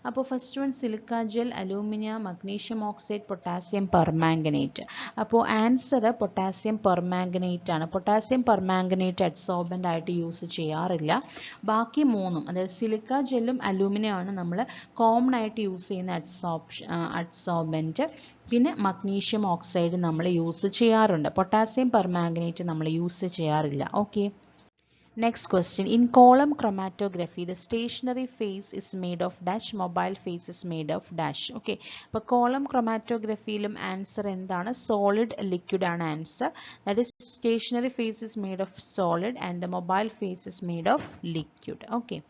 അപ്പോൾ first one silica gel, aluminium, magnesium oxide, potassium permanganate. അപ്പോൾ ആൻസർ പൊട്ടാസ്യം പെർമാംഗനേറ്റ് ആണ്. പൊട്ടാസ്യം പെർമാംഗനേറ്റ് അഡ്സോർബൻ്റ് ആയിട്ട് യൂസ് ചെയ്യാറില്ല. ബാക്കി മൂന്നും, അതായത് സിലിക്ക ജെല്ലും അലൂമിനിയം ആണ് നമ്മൾ കോമൺ ആയിട്ട് യൂസ് ചെയ്യുന്ന അഡ്സോർബൻറ്റ്. പിന്നെ മഗ്നീഷ്യം ഓക്സൈഡ് നമ്മൾ യൂസ് ചെയ്യാറുണ്ട്. പൊട്ടാസ്യം പെർമാംഗനേറ്റ് നമ്മൾ യൂസ് ചെയ്യാറില്ല. Okay. Next question, in column chromatography the stationary phase is made of dash, mobile phase is made of dash. Okay, അപ്പോൾ column chromatography യിലും ആൻസർ എന്താണ്? സോളിഡ് ലിക്വിഡ് ആണ് answer. That is stationary phase is made of solid and the mobile phase is made of liquid. Okay.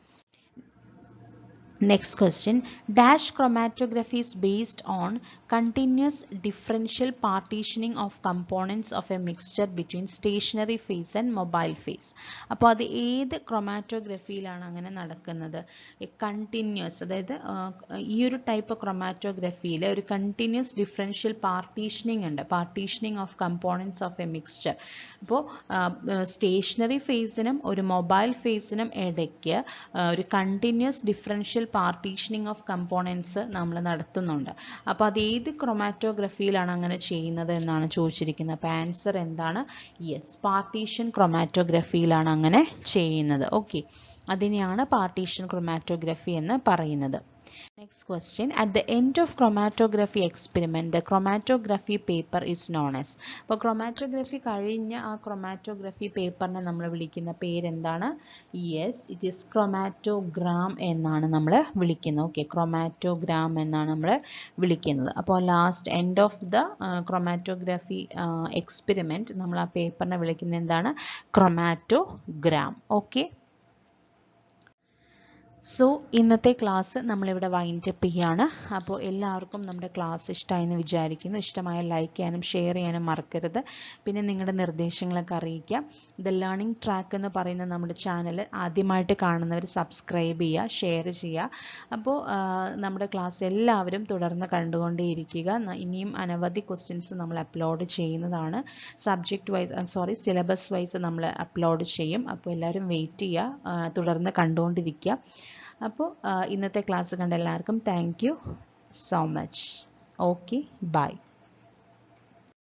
Next question, dash chromatography is based on continuous differential partitioning of components of a mixture between stationary phase and mobile phase. അപ്പോൾ അത് ഏത് ക്രൊമാറ്റോഗ്രഫിയിലാണ് അങ്ങനെ നടക്കുന്നത്? കണ്ടിന്യൂസ്, അതായത് ഈ ഒരു ടൈപ്പ് ക്രൊമാറ്റോഗ്രഫിയിൽ ഒരു കണ്ടിന്യൂസ് ഡിഫറൻഷ്യൽ പാർട്ടീഷനിങ് ഉണ്ട്, partitioning of components of A mixture. അപ്പോൾ സ്റ്റേഷനറി ഫേസിനും ഒരു മൊബൈൽ ഫേസിനും ഇടയ്ക്ക് ഒരു continuous differential partitioning of components നമ്മൾ നടത്തുന്നുണ്ട്. അപ്പോൾ അത് ഏത് ക്രൊമാറ്റോഗ്രഫിയിലാണ് അങ്ങനെ ചെയ്യുന്നത് എന്നാണ് ചോദിച്ചിരിക്കുന്നത്. അപ്പോൾ ആൻസർ എന്താണ്? യെസ്, പാർട്ടീഷൻ ക്രൊമാറ്റോഗ്രഫിയിലാണ് അങ്ങനെ ചെയ്യുന്നത്. ഓക്കെ, അതിനെയാണ് പാർട്ടീഷൻ ക്രൊമാറ്റോഗ്രഫി എന്ന് പറയുന്നത്. Next question, at the end of chromatography experiment the chromatography paper is known as. അപ്പോൾ chromatography കഴിഞ്ഞ ആ chromatography പേപ്പറിനെ നമ്മൾ വിളിക്കുന്ന പേരെന്താണ്? യെസ്, ഇറ്റ് ഈസ് ക്രൊമാറ്റോഗ്രാം എന്നാണ് നമ്മൾ വിളിക്കുന്നത്. ഓക്കെ, ക്രൊമാറ്റോഗ്രാം എന്നാണ് നമ്മൾ വിളിക്കുന്നത്. അപ്പോൾ last end of the chromatography experiment നമ്മൾ ആ പേപ്പറിനെ വിളിക്കുന്നത് എന്താണ്? ക്രൊമാറ്റോഗ്രാം. ഓക്കെ. സോ ഇന്നത്തെ ക്ലാസ് നമ്മളിവിടെ വൈൻഡപ്പ് ചെയ്യാണ്. അപ്പോൾ എല്ലാവർക്കും നമ്മുടെ ക്ലാസ് ഇഷ്ടമായെന്ന് വിചാരിക്കുന്നു. ഇഷ്ടമായ ലൈക്ക് ചെയ്യാനും ഷെയർ ചെയ്യാനും മറക്കരുത്. പിന്നെ നിങ്ങളുടെ നിർദ്ദേശങ്ങളൊക്കെ അറിയിക്കാം. ദ ലേണിംഗ് ട്രാക്ക് എന്ന് പറയുന്ന നമ്മുടെ ചാനൽ ആദ്യമായിട്ട് കാണുന്നവർ സബ്സ്ക്രൈബ് ചെയ്യുക, ഷെയർ ചെയ്യുക. അപ്പോൾ നമ്മുടെ ക്ലാസ് എല്ലാവരും തുടർന്ന് കണ്ടുകൊണ്ടേയിരിക്കുക. ഇനിയും അനവധി ക്വസ്റ്റ്യൻസ് നമ്മൾ അപ്ലോഡ് ചെയ്യുന്നതാണ്. സബ്ജക്റ്റ് വൈസ് സിലബസ് വൈസ് നമ്മൾ അപ്ലോഡ് ചെയ്യും. അപ്പോൾ എല്ലാവരും വെയിറ്റ് ചെയ്യുക, തുടർന്ന് കണ്ടുകൊണ്ടിരിക്കുക. അപ്പോൾ ഇന്നത്തെ ക്ലാസ് കണ്ട എല്ലാവർക്കും thank you so much. Okay, by.